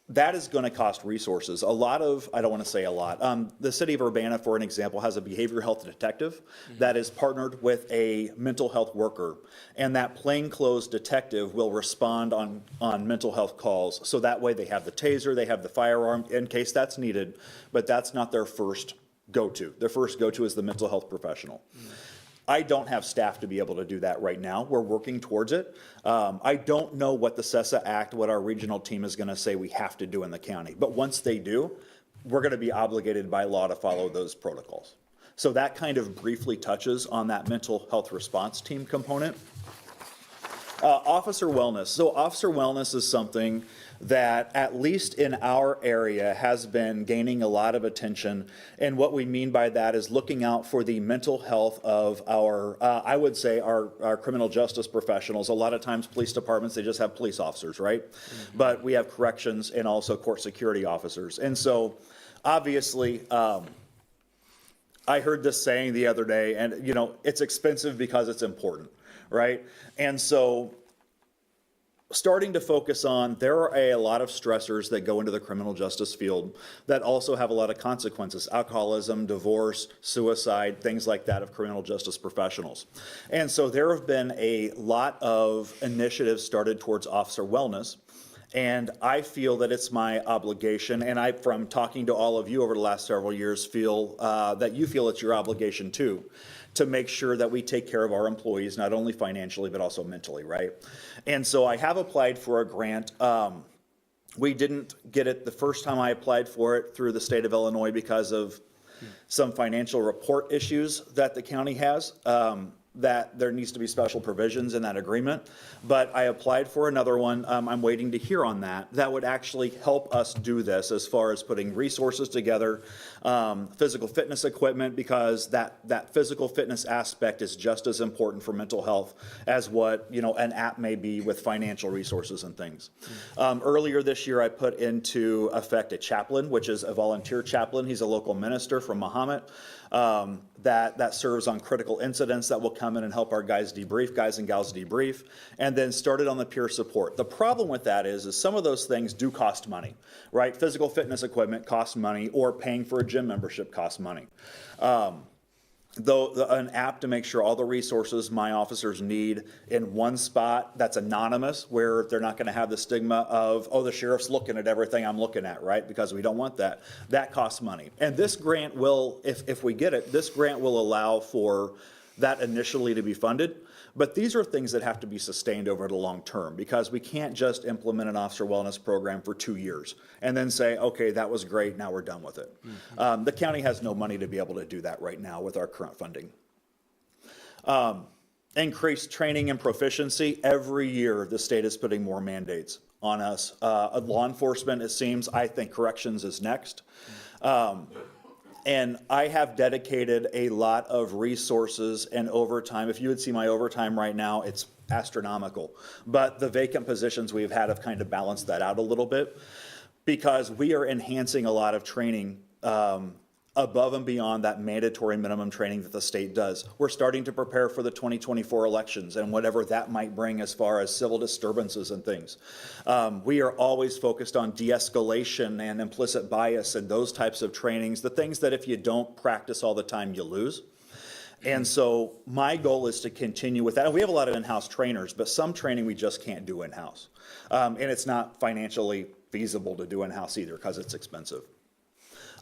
that is going to cost resources. I don't want to say a lot. The city of Urbana, for an example, has a behavioral health detective that is partnered with a mental health worker. And that plainclothes detective will respond on mental health calls. So that way they have the taser, they have the firearm in case that's needed, but that's not their first go-to. Their first go-to is the mental health professional. I don't have staff to be able to do that right now. We're working towards it. I don't know what the CESA Act, what our regional team is going to say we have to do in the county. But once they do, we're going to be obligated by law to follow those protocols. So that kind of briefly touches on that mental health response team component. Officer wellness. So officer wellness is something that, at least in our area, has been gaining a lot of attention. And what we mean by that is looking out for the mental health of our, I would say, our criminal justice professionals. A lot of times police departments, they just have police officers, right? But we have corrections and also court security officers. And so obviously, I heard this saying the other day, and it's expensive because it's important, right? And so starting to focus on, there are a lot of stressors that go into the criminal justice field that also have a lot of consequences: alcoholism, divorce, suicide, things like that of criminal justice professionals. And so there have been a lot of initiatives started towards officer wellness. And I feel that it's my obligation, and I, from talking to all of you over the last several years, feel that you feel it's your obligation too, to make sure that we take care of our employees, not only financially, but also mentally, right? And so I have applied for a grant. We didn't get it the first time I applied for it through the state of Illinois because of some financial report issues that the county has. That there needs to be special provisions in that agreement. But I applied for another one. I'm waiting to hear on that. That would actually help us do this as far as putting resources together, physical fitness equipment, because that physical fitness aspect is just as important for mental health as what an app may be with financial resources and things. Earlier this year, I put into effect a chaplain, which is a volunteer chaplain. He's a local minister from Mahomet. That serves on critical incidents that will come in and help our guys and gals debrief, and then started on the peer support. The problem with that is some of those things do cost money, right? Physical fitness equipment costs money, or paying for a gym membership costs money. Though an app to make sure all the resources my officers need in one spot that's anonymous, where they're not going to have the stigma of, oh, the sheriff's looking at everything I'm looking at, right? Because we don't want that. That costs money. And this grant will, if we get it, this grant will allow for that initially to be funded. But these are things that have to be sustained over the long term, because we can't just implement an officer wellness program for 2 years and then say, okay, that was great, now we're done with it. The county has no money to be able to do that right now with our current funding. Increased training and proficiency. Every year, the state is putting more mandates on us. Law enforcement, it seems. I think corrections is next. And I have dedicated a lot of resources and overtime. If you would see my overtime right now, it's astronomical. But the vacant positions we've had have kind of balanced that out a little bit, because we are enhancing a lot of training above and beyond that mandatory minimum training that the state does. We're starting to prepare for the 2024 elections and whatever that might bring as far as civil disturbances and things. We are always focused on de-escalation and implicit bias and those types of trainings, the things that if you don't practice all the time, you lose. And so my goal is to continue with that. And we have a lot of in-house trainers, but some training we just can't do in-house. And it's not financially feasible to do in-house either, because it's expensive.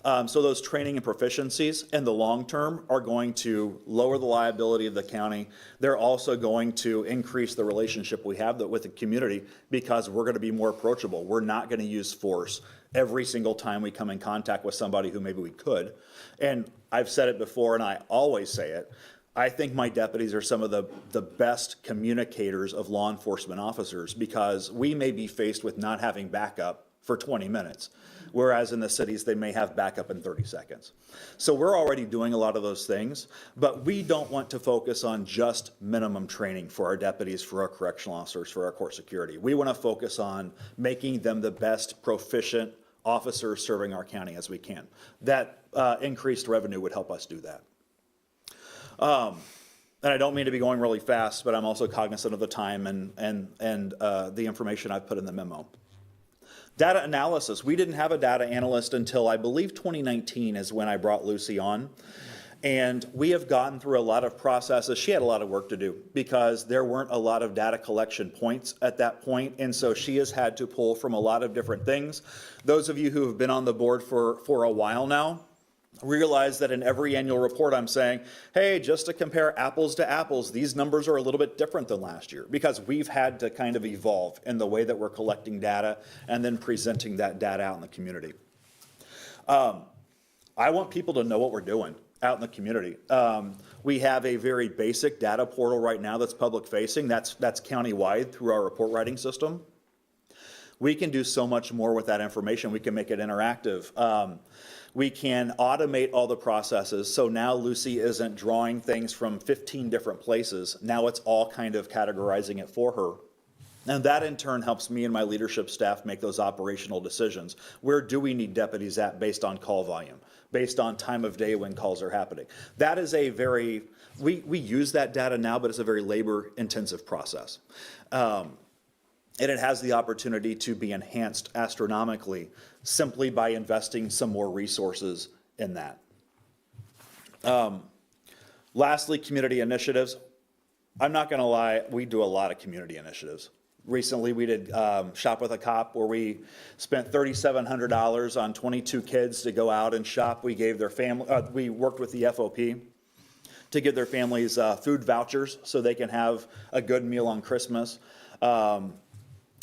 So those training and proficiencies in the long term are going to lower the liability of the county. They're also going to increase the relationship we have with the community because we're going to be more approachable. We're not going to use force every single time we come in contact with somebody who maybe we could. And I've said it before, and I always say it, I think my deputies are some of the best communicators of law enforcement officers because we may be faced with not having backup for 20 minutes, whereas in the cities they may have backup in 30 seconds. So we're already doing a lot of those things, but we don't want to focus on just minimum training for our deputies, for our correctional officers, for our court security. We want to focus on making them the best proficient officers serving our county as we can. That increased revenue would help us do that. And I don't mean to be going really fast, but I'm also cognizant of the time and the information I've put in the memo. Data analysis. We didn't have a data analyst until I believe 2019 is when I brought Lucy on. And we have gotten through a lot of processes. She had a lot of work to do because there weren't a lot of data collection points at that point. And so she has had to pull from a lot of different things. Those of you who have been on the board for a while now, realize that in every annual report I'm saying, hey, just to compare apples to apples, these numbers are a little bit different than last year because we've had to kind of evolve in the way that we're collecting data and then presenting that data out in the community. I want people to know what we're doing out in the community. We have a very basic data portal right now that's public facing. That's countywide through our report writing system. We can do so much more with that information. We can make it interactive. We can automate all the processes. So now Lucy isn't drawing things from 15 different places. Now it's all kind of categorizing it for her. And that in turn helps me and my leadership staff make those operational decisions. Where do we need deputies at based on call volume, based on time of day when calls are happening? That is a very, we use that data now, but it's a very labor intensive process. And it has the opportunity to be enhanced astronomically simply by investing some more resources in that. Lastly, community initiatives. I'm not going to lie, we do a lot of community initiatives. Recently, we did Shop with a Cop, where we spent $3,700 on 22 kids to go out and shop. We gave their family, we worked with the FOP to give their families food vouchers so they can have a good meal on Christmas.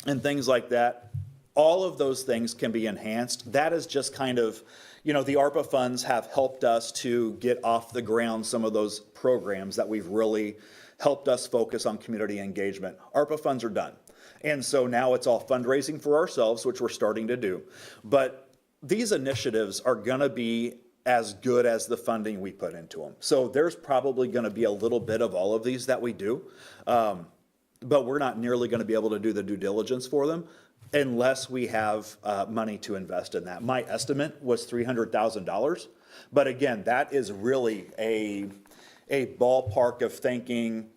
And things like that. All of those things can be enhanced. That is just kind of, the ARPA funds have helped us to get off the ground some of those programs that we've really helped us focus on community engagement. ARPA funds are done. And so now it's all fundraising for ourselves, which we're starting to do. But these initiatives are going to be as good as the funding we put into them. So there's probably going to be a little bit of all of these that we do. But we're not nearly going to be able to do the due diligence for them unless we have money to invest in that. My estimate was $300,000. But again, that is really a ballpark of thinking,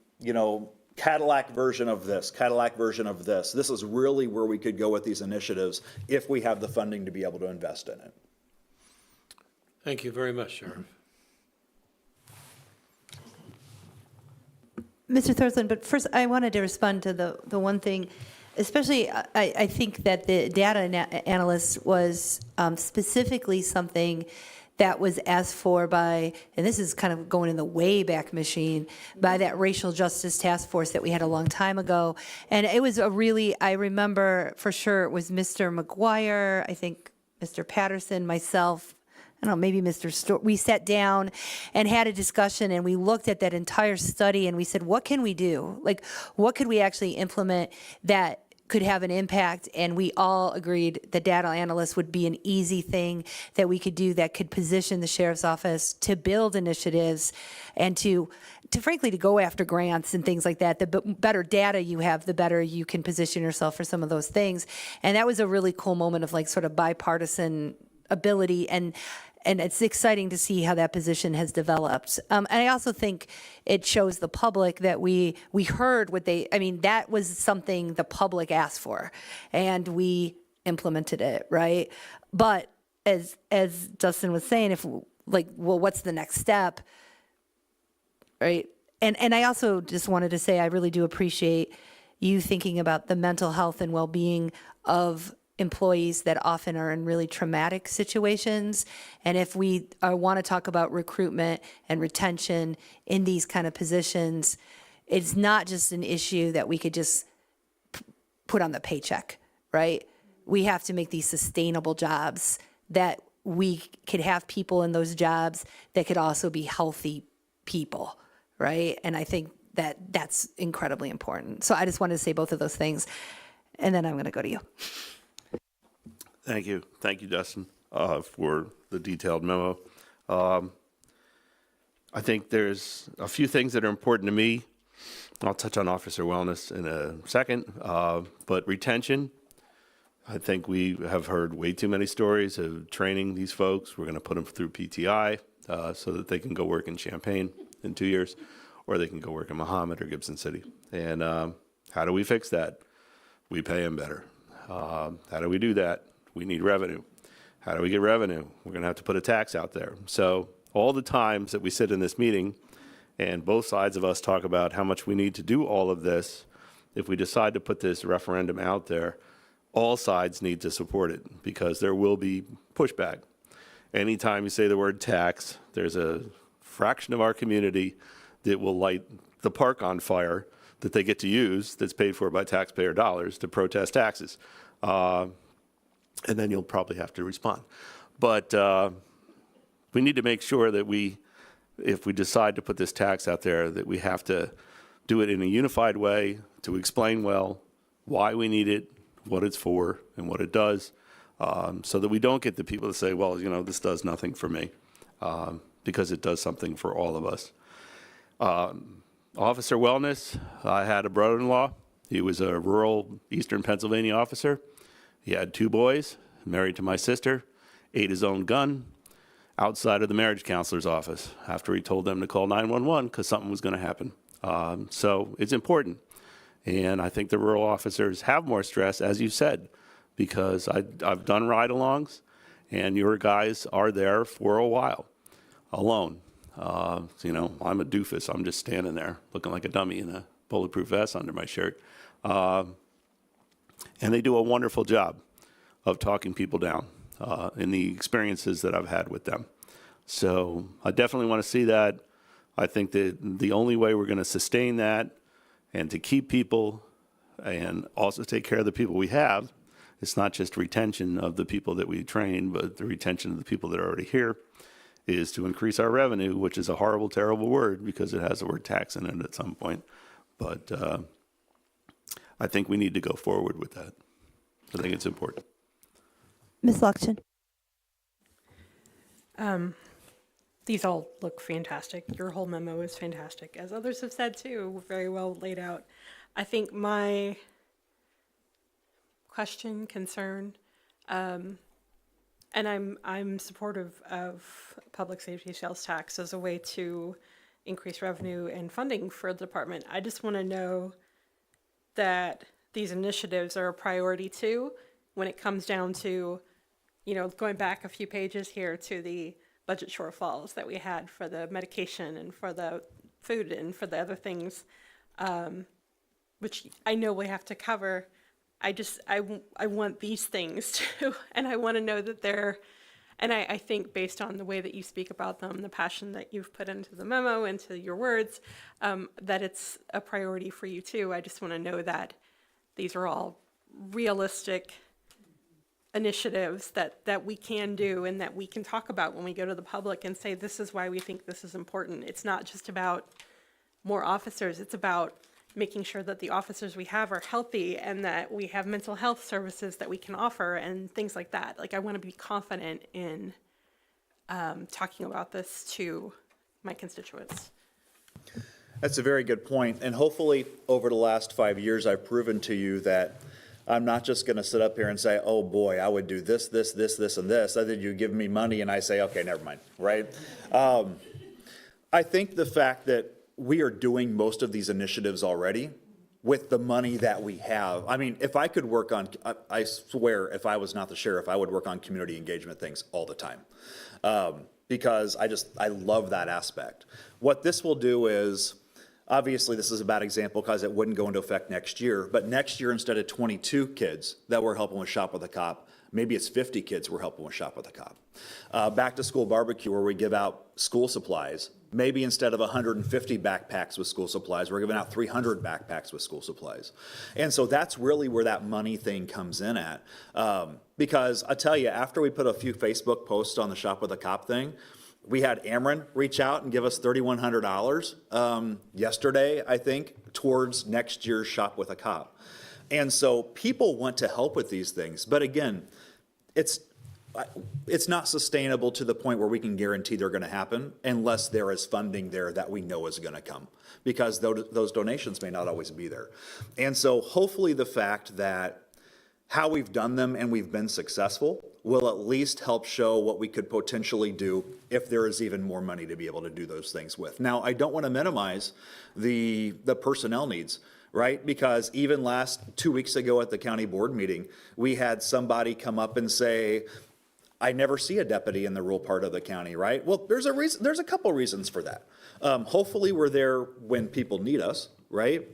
Cadillac version of this, Cadillac version of this. This is really where we could go with these initiatives if we have the funding to be able to invest in it. Thank you very much, Sheriff. Mr. Thorson, but first I wanted to respond to the one thing, especially I think that the data analyst was specifically something that was asked for by, and this is kind of going in the way back machine, by that racial justice task force that we had a long time ago. And it was I remember for sure it was Mr. McGuire, I think Mr. Patterson, myself, I don't know, maybe Mr. Stewart, we sat down and had a discussion and we looked at that entire study and we said, what can we do? Like, what could we actually implement that could have an impact? And we all agreed that data analysts would be an easy thing that we could do that could position the sheriff's office to build initiatives and to frankly, to go after grants and things like that. The better data you have, the better you can position yourself for some of those things. And that was a really cool moment of sort of bipartisan ability, and it's exciting to see how that position has developed. And I also think it shows the public that we heard what that was something the public asked for, and we implemented it, right? But as Dustin was saying, what's the next step, right? And I also just wanted to say I really do appreciate you thinking about the mental health and well-being of employees that often are in really traumatic situations. And if we want to talk about recruitment and retention in these kind of positions, it's not just an issue that we could just put on the paycheck, right? We have to make these sustainable jobs that we could have people in those jobs that could also be healthy people, right? And I think that that's incredibly important. So I just wanted to say both of those things, and then I'm going to go to you. Thank you. Thank you, Dustin, for the detailed memo. I think there's a few things that are important to me. I'll touch on officer wellness in a second, but retention, I think we have heard way too many stories of training these folks. We're going to put them through PTI so that they can go work in Champaign in 2 years, or they can go work in Mahomet or Gibson City. And how do we fix that? We pay them better. How do we do that? We need revenue. How do we get revenue? We're going to have to put a tax out there. So all the times that we sit in this meeting and both sides of us talk about how much we need to do all of this, if we decide to put this referendum out there, all sides need to support it because there will be pushback. Anytime you say the word tax, there's a fraction of our community that will light the park on fire that they get to use, that's paid for by taxpayer dollars, to protest taxes. And then you'll probably have to respond. But we need to make sure that if we decide to put this tax out there, that we have to do it in a unified way to explain well why we need it, what it's for, and what it does, so that we don't get the people to say, well, this does nothing for me, because it does something for all of us. Officer wellness, I had a brother-in-law. He was a rural eastern Pennsylvania officer. He had 2 boys, married to my sister, ate his own gun outside of the marriage counselor's office after he told them to call 911 because something was going to happen. So it's important. And I think the rural officers have more stress, as you said, because I've done ride-alongs, and your guys are there for a while, alone. I'm a doofus. I'm just standing there looking like a dummy in a bulletproof vest under my shirt. And they do a wonderful job of talking people down in the experiences that I've had with them. So I definitely want to see that. I think that the only way we're going to sustain that and to keep people and also take care of the people we have, it's not just retention of the people that we train, but the retention of the people that are already here, is to increase our revenue, which is a horrible, terrible word because it has the word tax in it at some point. But I think we need to go forward with that. I think it's important. Ms. Luxton. These all look fantastic. Your whole memo is fantastic, as others have said too, very well laid out. I think my question, concern, and I'm supportive of public safety sales tax as a way to increase revenue and funding for the department. I just want to know that these initiatives are a priority too when it comes down to, going back a few pages here to the budget shortfalls that we had for the medication and for the food and for the other things, which I know we have to cover. I want these things too, and I want to know that they're, and I think based on the way that you speak about them, the passion that you've put into the memo, into your words, that it's a priority for you too. I just want to know that these are all realistic initiatives that we can do and that we can talk about when we go to the public and say, this is why we think this is important. It's not just about more officers. It's about making sure that the officers we have are healthy and that we have mental health services that we can offer and things like that. Like, I want to be confident in talking about this to my constituents. That's a very good point. And hopefully over the last 5 years, I've proven to you that I'm not just going to sit up here and say, oh boy, I would do this, this, this, this, and this. I think you give me money and I say, okay, never mind, right? I think the fact that we are doing most of these initiatives already with the money that we have. I mean, if I could work on, I swear, if I was not the sheriff, I would work on community engagement things all the time. Because I love that aspect. What this will do is, Obviously, this is a bad example because it wouldn't go into effect next year, but next year, instead of 22 kids that we're helping with Shop with a Cop, maybe it's 50 kids we're helping with Shop with a Cop. Back to school barbecue, where we give out school supplies, maybe instead of 150 backpacks with school supplies, we're giving out 300 backpacks with school supplies. And so that's really where that money thing comes in at. Because I tell you, after we put a few Facebook posts on the Shop with a Cop thing, we had Ameren reach out and give us $3,100 yesterday, I think, towards next year's Shop with a Cop. And so people want to help with these things. But again, it's not sustainable to the point where we can guarantee they're going to happen unless there is funding there that we know is going to come, because those donations may not always be there. And so hopefully the fact that how we've done them and we've been successful will at least help show what we could potentially do if there is even more money to be able to do those things with. Now, I don't want to minimize the personnel needs, right? Because even 2 weeks ago at the county board meeting, we had somebody come up and say, I never see a deputy in the rural part of the county, right? Well, there's a couple reasons for that. Hopefully we're there when people need us, right?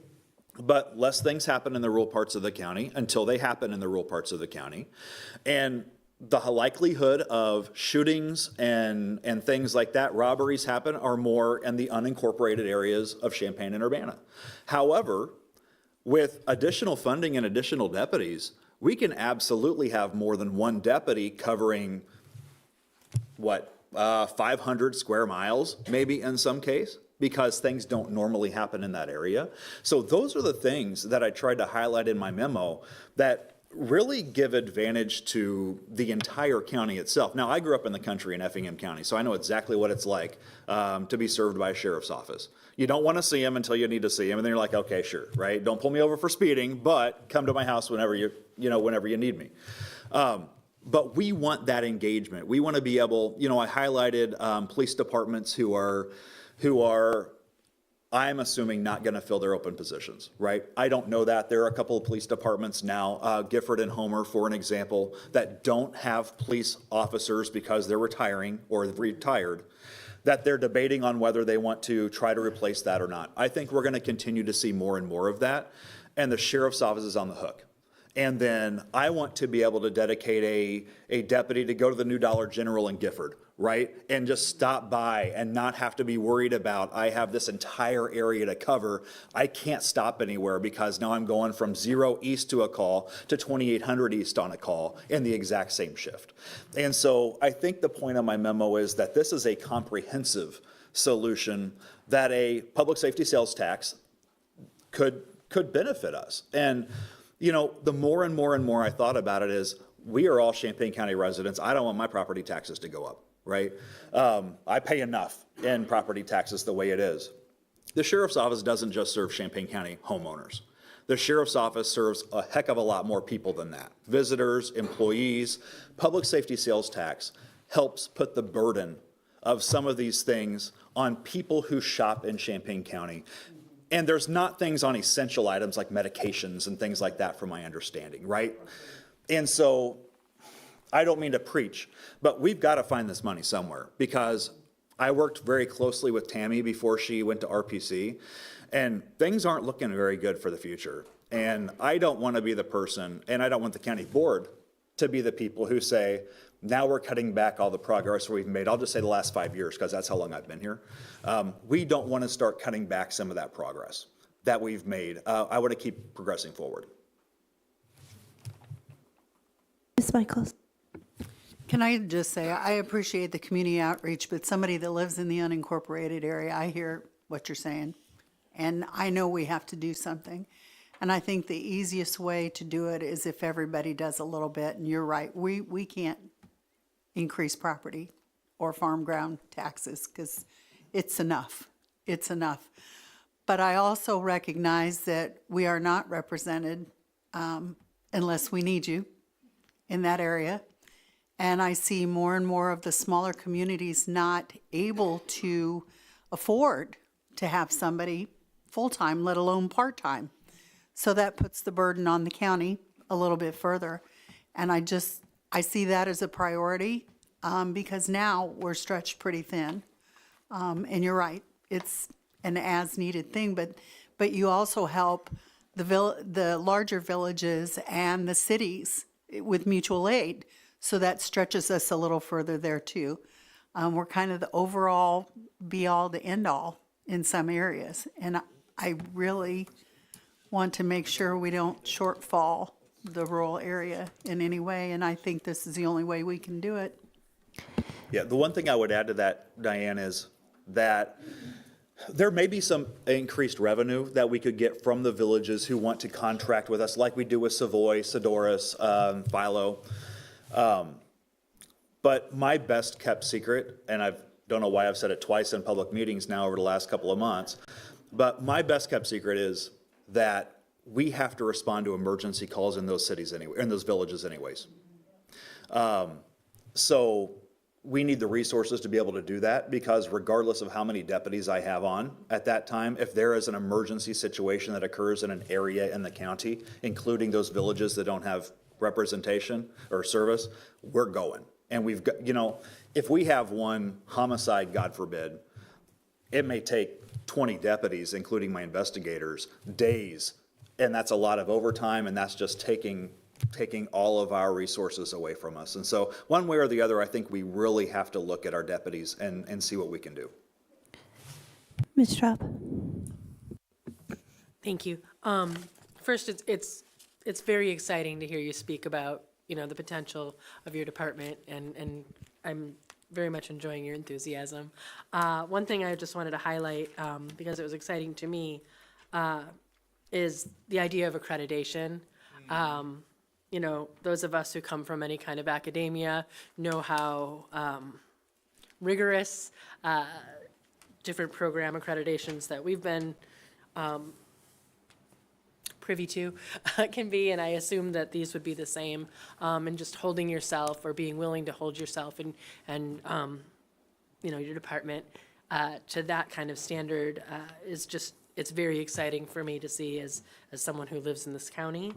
But less things happen in the rural parts of the county until they happen in the rural parts of the county. And the likelihood of shootings and things like that, robberies happen, are more in the unincorporated areas of Champaign and Urbana. However, with additional funding and additional deputies, we can absolutely have more than one deputy covering, 500 square miles, maybe in some case, because things don't normally happen in that area. So those are the things that I tried to highlight in my memo that really give advantage to the entire county itself. Now, I grew up in the country in Effingham County, so I know exactly what it's like to be served by a sheriff's office. You don't want to see him until you need to see him, and then you're like, okay, sure, right? Don't pull me over for speeding, but come to my house whenever you need me. But we want that engagement. We want to be able, I highlighted police departments who are, I'm assuming, not going to fill their open positions, right? I don't know that. There are a couple of police departments now, Gifford and Homer, for an example, that don't have police officers because they're retiring or retired, that they're debating on whether they want to try to replace that or not. I think we're going to continue to see more and more of that, and the sheriff's office is on the hook. And then I want to be able to dedicate a deputy to go to the new Dollar General in Gifford, right? And just stop by and not have to be worried about, I have this entire area to cover. I can't stop anywhere because now I'm going from 0 east to a call to 2800 east on a call in the exact same shift. And so I think the point of my memo is that this is a comprehensive solution that a public safety sales tax could benefit us. And the more and more I thought about it is, we are all Champaign County residents. I don't want my property taxes to go up, right? I pay enough in property taxes the way it is. The sheriff's office doesn't just serve Champaign County homeowners. The sheriff's office serves a heck of a lot more people than that. Visitors, employees. Public safety sales tax helps put the burden of some of these things on people who shop in Champaign County. And there's not things on essential items like medications and things like that, from my understanding, right? And so I don't mean to preach, but we've got to find this money somewhere, because I worked very closely with Tammy before she went to RPC, and things aren't looking very good for the future. And I don't want to be the person, and I don't want the county board to be the people who say, now we're cutting back all the progress we've made. I'll just say the last 5 years, because that's how long I've been here. We don't want to start cutting back some of that progress that we've made. I want to keep progressing forward. Ms. Michaels. Can I just say, I appreciate the community outreach, but somebody that lives in the unincorporated area, I hear what you're saying, and I know we have to do something. And I think the easiest way to do it is if everybody does a little bit, and you're right, we can't increase property or farm ground taxes because it's enough. It's enough. But I also recognize that we are not represented unless we need you in that area. And I see more and more of the smaller communities not able to afford to have somebody full-time, let alone part-time. So that puts the burden on the county a little bit further. And I see that as a priority because now we're stretched pretty thin. And you're right, an as-needed thing, but you also help the larger villages and the cities with mutual aid. So that stretches us a little further there too. We're kind of the overall be-all to end-all in some areas. And I really want to make sure we don't shortfall the rural area in any way. And I think this is the only way we can do it. Yeah, the one thing I would add to that, Diane, is that there may be some increased revenue that we could get from the villages who want to contract with us, like we do with Savoy, Sodorus, Philo. But my best kept secret, and I don't know why I've said it twice in public meetings now over the last couple of months, but my best kept secret is that we have to respond to emergency calls in those cities anyway, in those villages anyways. So we need the resources to be able to do that, because regardless of how many deputies I have on at that time, if there is an emergency situation that occurs in an area in the county, including those villages that don't have representation or service, we're going. And we've got, you know, if we have one homicide, God forbid, it may take 20 deputies, including my investigators, days. And that's a lot of overtime, and that's just taking all of our resources away from us. And so one way or the other, I think we really have to look at our deputies and see what we can do. Ms. Traub. Thank you. First, it's very exciting to hear you speak about, you know, the potential of your department, and I'm very much enjoying your enthusiasm. One thing I just wanted to highlight, because it was exciting to me, is the idea of accreditation. You know, those of us who come from any kind of academia know how rigorous different program accreditations that we've been privy to can be, and I assume that these would be the same. And just holding yourself, or being willing to hold yourself and you know, your department to that kind of standard is just, it's very exciting for me to see as someone who lives in this county.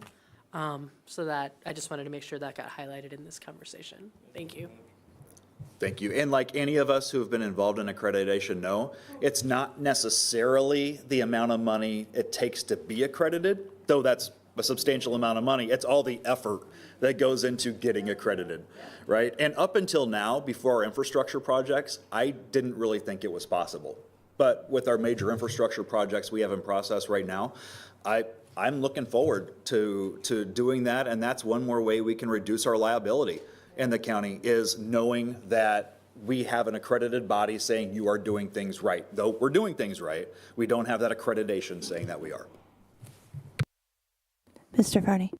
So that I just wanted to make sure that got highlighted in this conversation. Thank you. Thank you. And like any of us who have been involved in accreditation know, it's not necessarily the amount of money it takes to be accredited, though that's a substantial amount of money. It's all the effort that goes into getting accredited, right? And up until now, before our infrastructure projects, I didn't really think it was possible. But with our major infrastructure projects we have in process right now, I'm looking forward to doing that, and that's one more way we can reduce our liability in the county, is knowing that we have an accredited body saying you are doing things right. Though we're doing things right, we don't have that accreditation saying that we are. Mr. Varney.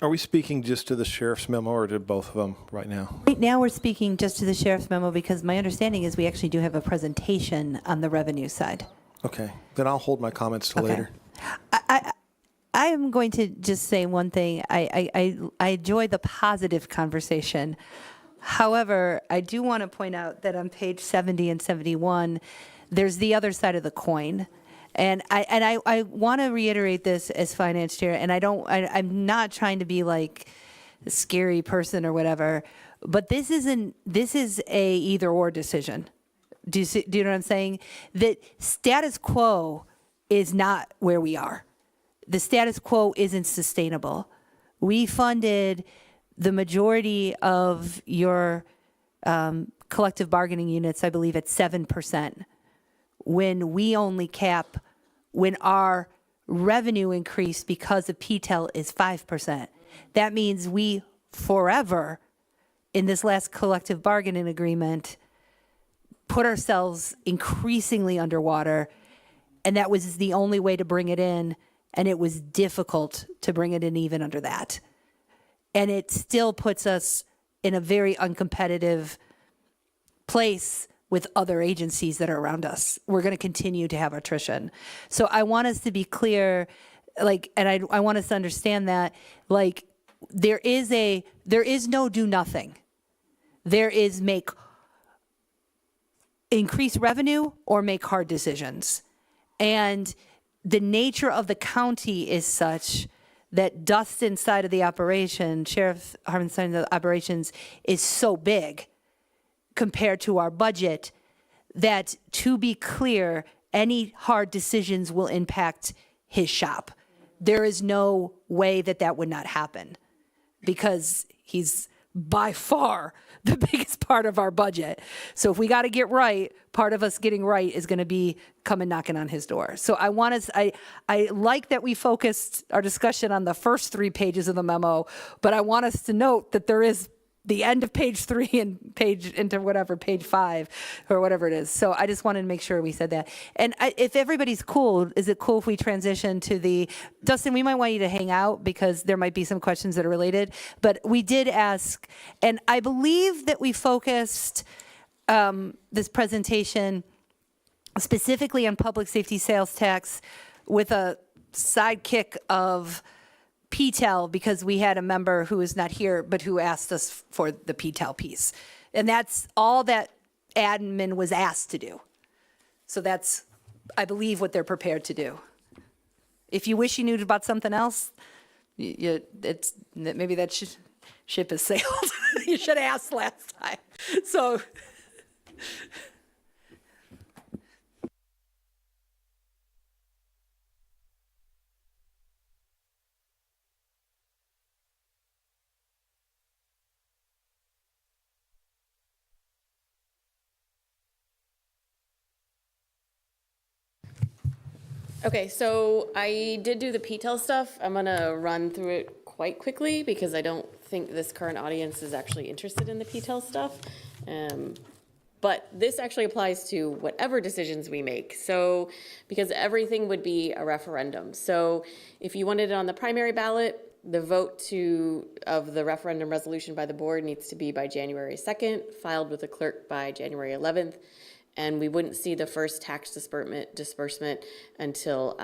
Are we speaking just to the sheriff's memo or to both of them right now? Right now, we're speaking just to the sheriff's memo, because my understanding is we actually do have a presentation on the revenue side. Okay, then I'll hold my comments till later. I am going to just say one thing. I enjoy the positive conversation. However, I do want to point out that on page 70 and 71, there's the other side of the coin. And I want to reiterate this as finance chair, and I'm not trying to be like a scary person or whatever, but this is a either or decision. Do you know what I'm saying? That status quo is not where we are. The status quo isn't sustainable. We funded the majority of your collective bargaining units, I believe, at 7%, when we only cap when our revenue increase because of PTEL is 5%. That means we forever, in this last collective bargaining agreement, put ourselves increasingly underwater, and that was the only way to bring it in, and it was difficult to bring it in even under that. And it still puts us in a very uncompetitive place with other agencies that are around us. We're going to continue to have attrition. So I want us to be clear, like, and I want us to understand that, like, there is no do nothing. There is increase revenue or make hard decisions. And the nature of the county is such that dust inside of the operation, Sheriff Harmon's side of the operations, is so big compared to our budget that, to be clear, any hard decisions will impact his shop. There is no way that that would not happen because he's by far the biggest part of our budget. So if we got to get right, part of us getting right is going to be coming knocking on his door. So I want us, I like that we focused our discussion on the first 3 pages of the memo, but I want us to note that there is the end of page 3 and page 5 or whatever it is. So I just wanted to make sure we said that. And if everybody's cool, is it cool if we transition to Dustin, we might want you to hang out because there might be some questions that are related, but we did ask, and I believe that we focused this presentation specifically on public safety sales tax with a sidekick of PTEL, because we had a member who is not here, but who asked us for the PTEL piece. And that's all that admin was asked to do. So that's, I believe, what they're prepared to do. If you wish you knew about something else, maybe that ship has sailed. You should have asked last time. So. Okay, so I did do the PTEL stuff. I'm gonna run through it quite quickly because I don't think this current audience is actually interested in the PTEL stuff. But this actually applies to whatever decisions we make. So, because everything would be a referendum. So if you wanted it on the primary ballot, the vote of the referendum resolution by the board needs to be by January 2nd, filed with the clerk by January 11th. And we wouldn't see the first tax disbursement until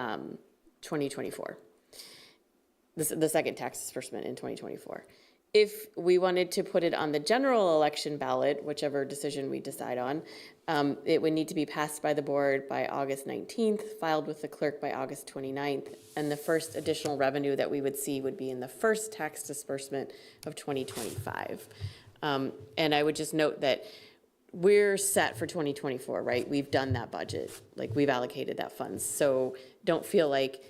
2024. The second tax disbursement in 2024. If we wanted to put it on the general election ballot, whichever decision we decide on, it would need to be passed by the board by August 19th, filed with the clerk by August 29th, and the first additional revenue that we would see would be in the first tax disbursement of 2025. And I would just note that we're set for 2024, right? We've done that budget, like we've allocated that funds. So don't feel like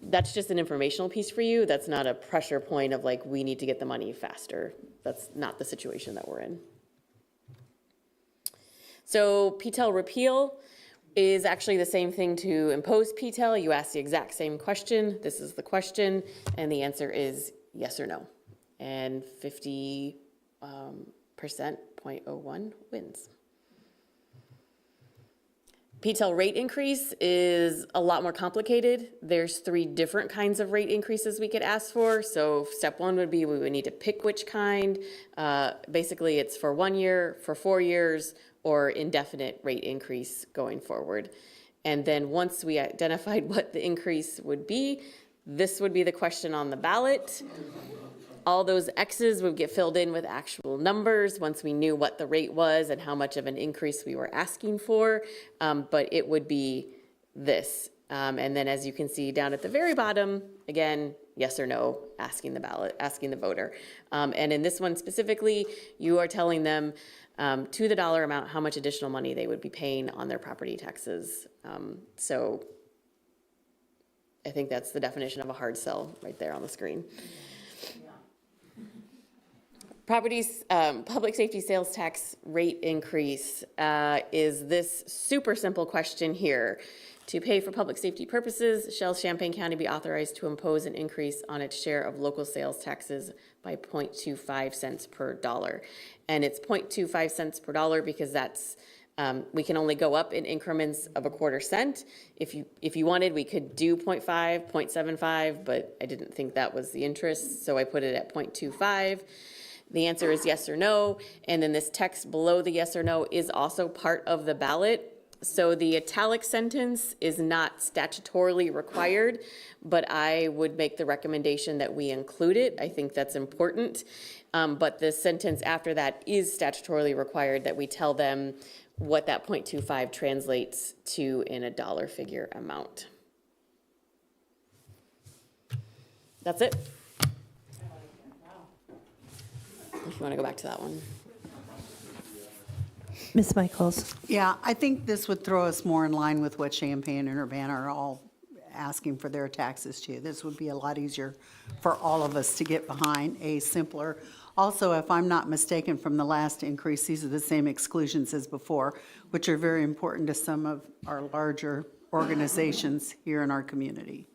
that's just an informational piece for you. That's not a pressure point of like, we need to get the money faster. That's not the situation that we're in. So PTEL repeal is actually the same thing to impose PTEL. You ask the exact same question. This is the question, and the answer is yes or no. And 50%, 0.01 wins. PTEL rate increase is a lot more complicated. There's 3 different kinds of rate increases we could ask for. So step 1 would be we would need to pick which kind. Basically, it's for 1 year, for 4 years, or indefinite rate increase going forward. And then once we identified what the increase would be, this would be the question on the ballot. All those X's would get filled in with actual numbers once we knew what the rate was and how much of an increase we were asking for, but it would be this. And then as you can see down at the very bottom, again, yes or no, asking the voter. And in this one specifically, you are telling them to the dollar amount how much additional money they would be paying on their property taxes. So I think that's the definition of a hard sell right there on the screen. Public safety sales tax rate increase is this super simple question here. To pay for public safety purposes, shall Champaign County be authorized to impose an increase on its share of local sales taxes by 0.25 cents per dollar? And it's 0.25 cents per dollar because that's, we can only go up in increments of a quarter cent. If you wanted, we could do 0.5, 0.75, but I didn't think that was the interest, so I put it at 0.25. The answer is yes or no, and then this text below the yes or no is also part of the ballot. So the italic sentence is not statutorily required, but I would make the recommendation that we include it. I think that's important. But the sentence after that is statutorily required, that we tell them what that 0.25 translates to in a dollar figure amount. That's it. If you want to go back to that one. Ms. Michaels? Yeah, I think this would throw us more in line with what Champaign and Urbana are all asking for their taxes too. This would be a lot easier for all of us to get behind, simpler. Also, if I'm not mistaken from the last increase, these are the same exclusions as before, which are very important to some of our larger organizations here in our community.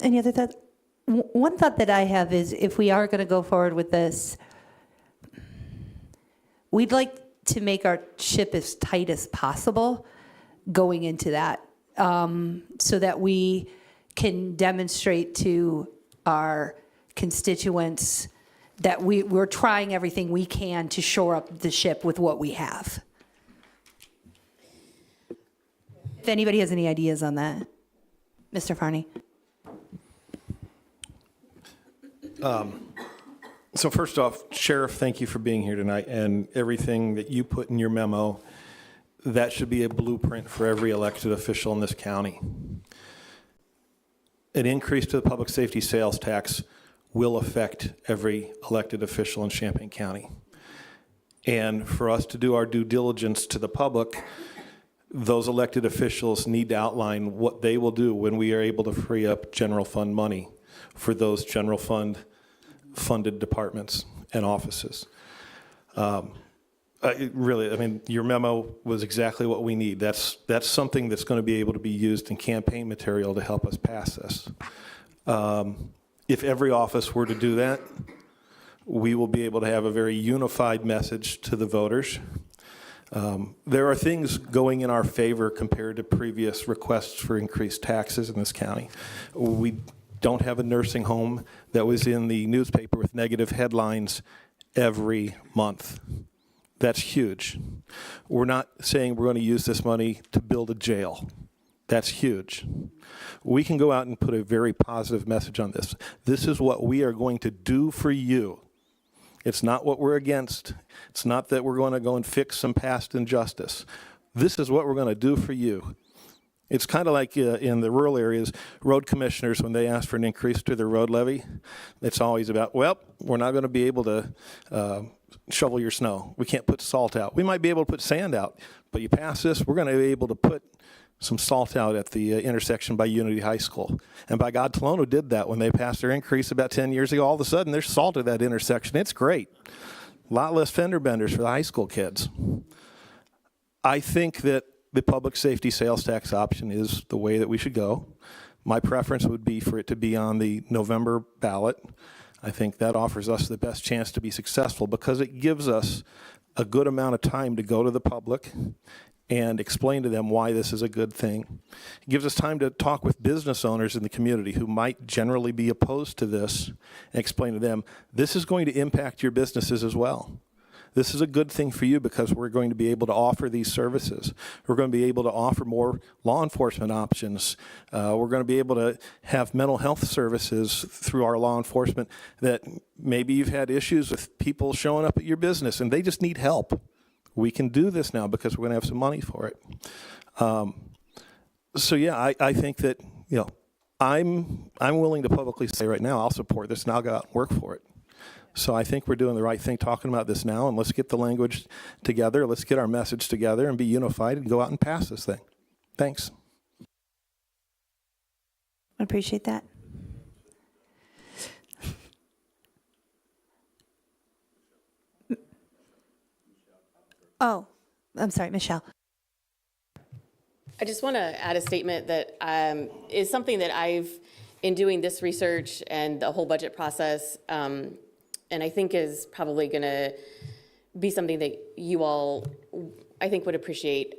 Any other thoughts? One thought that I have is if we are going to go forward with this, we'd like to make our ship as tight as possible going into that, so that we can demonstrate to our constituents that we're trying everything we can to shore up the ship with what we have. If anybody has any ideas on that. Mr. Farney. So first off, Sheriff, thank you for being here tonight, and everything that you put in your memo, that should be a blueprint for every elected official in this county. An increase to the public safety sales tax will affect every elected official in Champaign County. And for us to do our due diligence to the public, those elected officials need to outline what they will do when we are able to free up general fund money for those general fund funded departments and offices. Really, I mean, your memo was exactly what we need. That's something that's going to be able to be used in campaign material to help us pass this. If every office were to do that, we will be able to have a very unified message to the voters. There are things going in our favor compared to previous requests for increased taxes in this county. We don't have a nursing home that was in the newspaper with negative headlines every month. That's huge. We're not saying we're going to use this money to build a jail. That's huge. We can go out and put a very positive message on this. This is what we are going to do for you. It's not what we're against. It's not that we're going to go and fix some past injustice. This is what we're going to do for you. It's kind of like in the rural areas, road commissioners, when they ask for an increase to their road levy, it's always about, well, we're not going to be able to shovel your snow. We can't put salt out. We might be able to put sand out, but you pass this, we're going to be able to put some salt out at the intersection by Unity High School. And by God, Tolono did that when they passed their increase about 10 years ago. All of a sudden, there's salt at that intersection. It's great. A lot less fender benders for the high school kids. I think that the public safety sales tax option is the way that we should go. My preference would be for it to be on the November ballot. I think that offers us the best chance to be successful because it gives us a good amount of time to go to the public and explain to them why this is a good thing. It gives us time to talk with business owners in the community who might generally be opposed to this and explain to them, this is going to impact your businesses as well. This is a good thing for you because we're going to be able to offer these services. We're going to be able to offer more law enforcement options. We're going to be able to have mental health services through our law enforcement that maybe you've had issues with people showing up at your business and they just need help. We can do this now because we're going to have some money for it. So yeah, I think that, you know, I'm willing to publicly say right now I'll support this and I'll go out and work for it. So I think we're doing the right thing talking about this now, and let's get the language together, let's get our message together and be unified and go out and pass this thing. Thanks. I appreciate that. Oh, I'm sorry, Michelle. I just want to add a statement that is something that I've, in doing this research and the whole budget process, and I think is probably going to be something that you all, I think, would appreciate.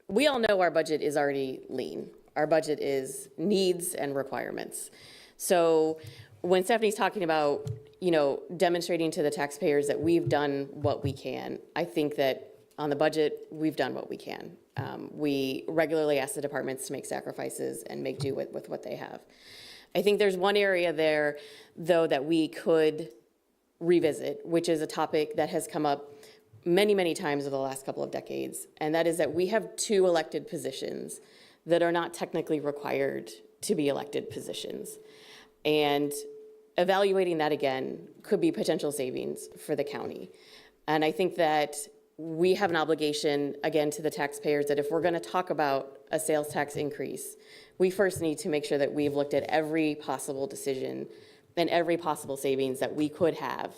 We all know our budget is already lean. Our budget is needs and requirements. So when Stephanie's talking about, you know, demonstrating to the taxpayers that we've done what we can, I think that on the budget, we've done what we can. We regularly ask the departments to make sacrifices and make do with what they have. I think there's one area there, though, that we could revisit, which is a topic that has come up many, many times over the last couple of decades, and that is that we have 2 elected positions that are not technically required to be elected positions. And evaluating that again could be potential savings for the county. And I think that we have an obligation, again, to the taxpayers that if we're going to talk about a sales tax increase, we first need to make sure that we've looked at every possible decision and every possible savings that we could have,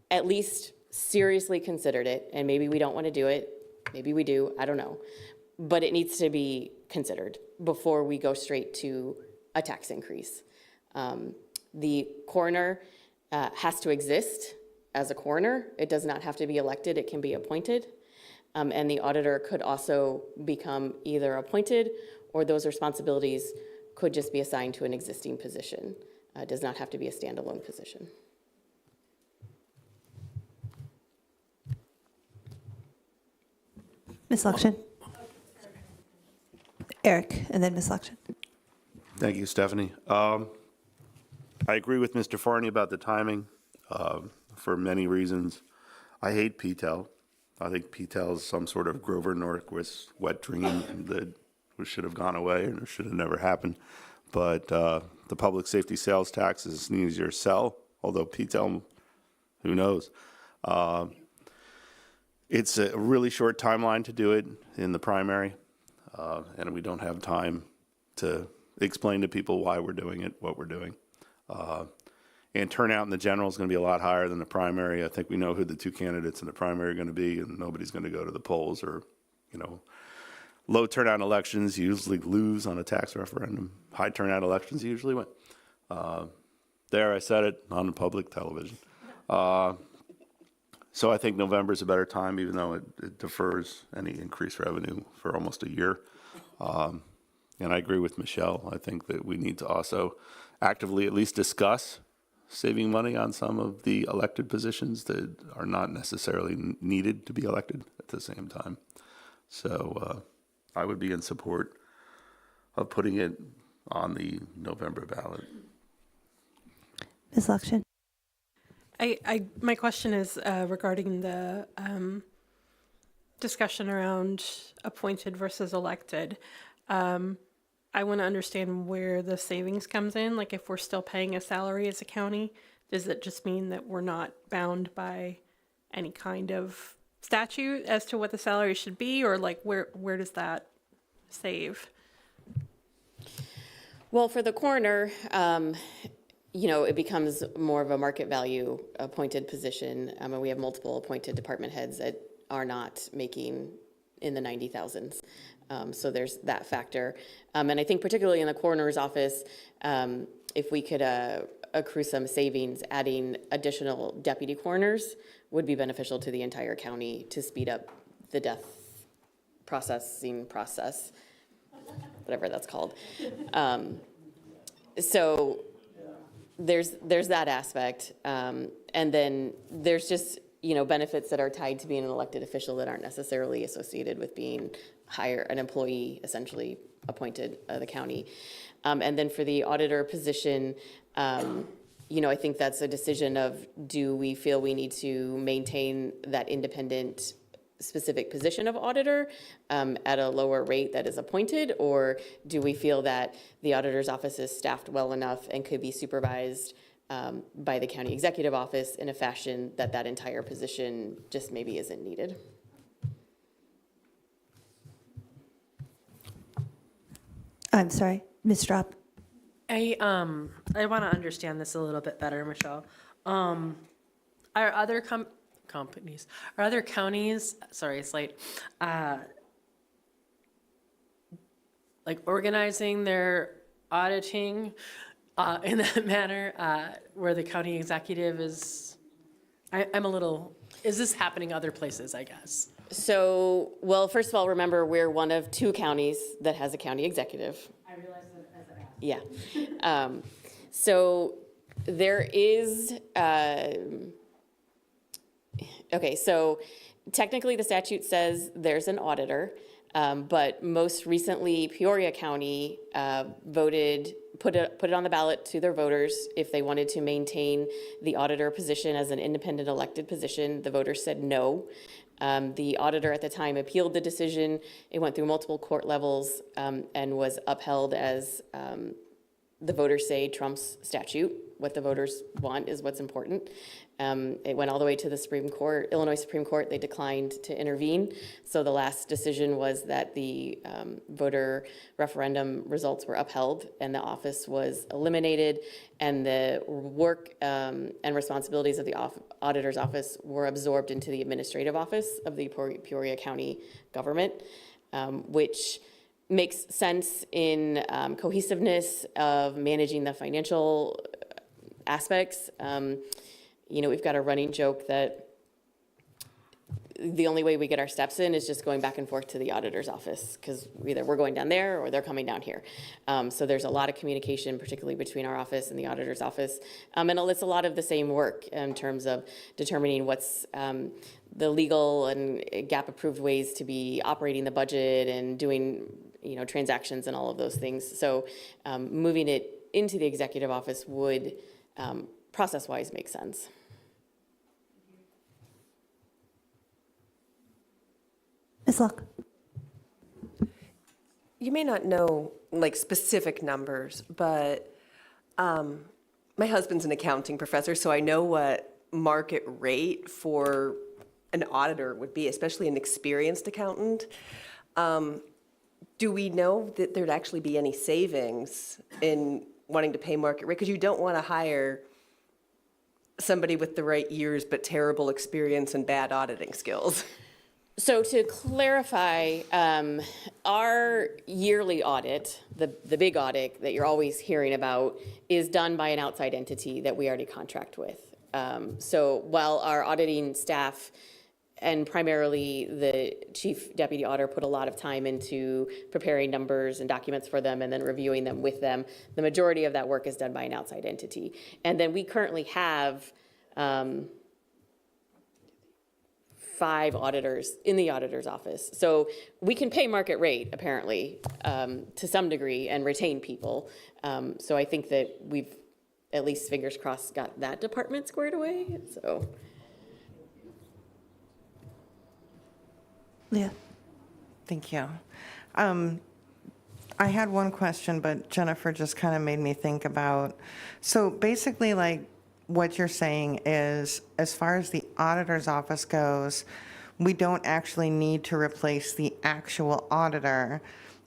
at least seriously considered it. And maybe we don't want to do it. Maybe we do. I don't know. But it needs to be considered before we go straight to a tax increase. The coroner has to exist as a coroner. It does not have to be elected. It can be appointed. And the auditor could also become either appointed or those responsibilities could just be assigned to an existing position. It does not have to be a standalone position. Ms. Luxon. Eric, and then Ms. Luxon. Thank you, Stephanie. I agree with Mr. Farney about the timing for many reasons. I hate PTEL. I think PTEL is some sort of Grover Norquist wet dream that should have gone away and should have never happened. But the public safety sales tax is an easier sell, although PTEL, who knows? It's a really short timeline to do it in the primary, and we don't have time to explain to people why we're doing it, what we're doing. And turnout in the general is going to be a lot higher than the primary. I think we know who the two candidates in the primary are going to be, and nobody's going to go to the polls. Or, low turnout elections usually lose on a tax referendum. High turnout elections usually win. There, I said it on public television. So I think November is a better time, even though it defers any increased revenue for almost a year. And I agree with Michelle. I think that we need to also actively at least discuss saving money on some of the elected positions that are not necessarily needed to be elected at the same time. So I would be in support of putting it on the November ballot. Ms. Luxon. My question is regarding the discussion around appointed versus elected. I want to understand where the savings comes in. Like if we're still paying a salary as a county, does it just mean that we're not bound by any kind of statute as to what the salary should be, or like where does that save? Well, for the coroner, it becomes more of a market value appointed position. And we have multiple appointed department heads that are not making in the 90,000s. So there's that factor. And I think particularly in the coroner's office, if we could accrue some savings, adding additional deputy coroners would be beneficial to the entire county to speed up the death processing process, whatever that's called. So there's that aspect. And then there's just, benefits that are tied to being an elected official that aren't necessarily associated with being an employee, essentially appointed the county. And then for the auditor position, I think that's a decision of, do we feel we need to maintain that independent specific position of auditor at a lower rate that is appointed, or do we feel that the auditor's office is staffed well enough and could be supervised by the county executive office in a fashion that entire position just maybe isn't needed? I'm sorry, Ms. Straub. I want to understand this a little bit better, Michelle. Are other companies, are other counties, sorry, it's late, like organizing their auditing in that manner where the county executive is, I'm a little, is this happening other places, I guess? So, well, first of all, remember, we're one of 2 counties that has a county executive. I realize that as an Yeah. So there is, okay, so technically the statute says there's an auditor, but most recently Peoria County put it on the ballot to their voters if they wanted to maintain the auditor position as an independent elected position. The voters said no. The auditor at the time appealed the decision. It went through multiple court levels and was upheld as the voters say trumps statute. What the voters want is what's important. It went all the way to the Supreme Court, Illinois Supreme Court. They declined to intervene. So the last decision was that the voter referendum results were upheld and the office was eliminated, and the work and responsibilities of the auditor's office were absorbed into the administrative office of the Peoria County government, which makes sense in cohesiveness of managing the financial aspects. We've got a running joke that the only way we get our steps in is just going back and forth to the auditor's office, because either we're going down there or they're coming down here. So there's a lot of communication, particularly between our office and the auditor's office. And it's a lot of the same work in terms of determining what's the legal and GAAP-approved ways to be operating the budget and doing, transactions and all of those things. So moving it into the executive office would, process-wise, make sense. Ms. Luck. You may not know specific numbers, but my husband's an accounting professor, so I know what market rate for an auditor would be, especially an experienced accountant. Do we know that there'd actually be any savings in wanting to pay market rate? Because you don't want to hire somebody with the right years but terrible experience and bad auditing skills. So to clarify, our yearly audit, the big audit that you're always hearing about, is done by an outside entity that we already contract with. So while our auditing staff and primarily the chief deputy auditor put a lot of time into preparing numbers and documents for them and then reviewing them with them, the majority of that work is done by an outside entity. And then we currently have 5 auditors in the auditor's office. So we can pay market rate, apparently, to some degree, and retain people. So I think that we've, at least fingers crossed, got that department squared away. So. Leah. Thank you. I had one question, but Jennifer just kind of made me think about, so basically what you're saying is, as far as the auditor's office goes, we don't actually need to replace the actual auditor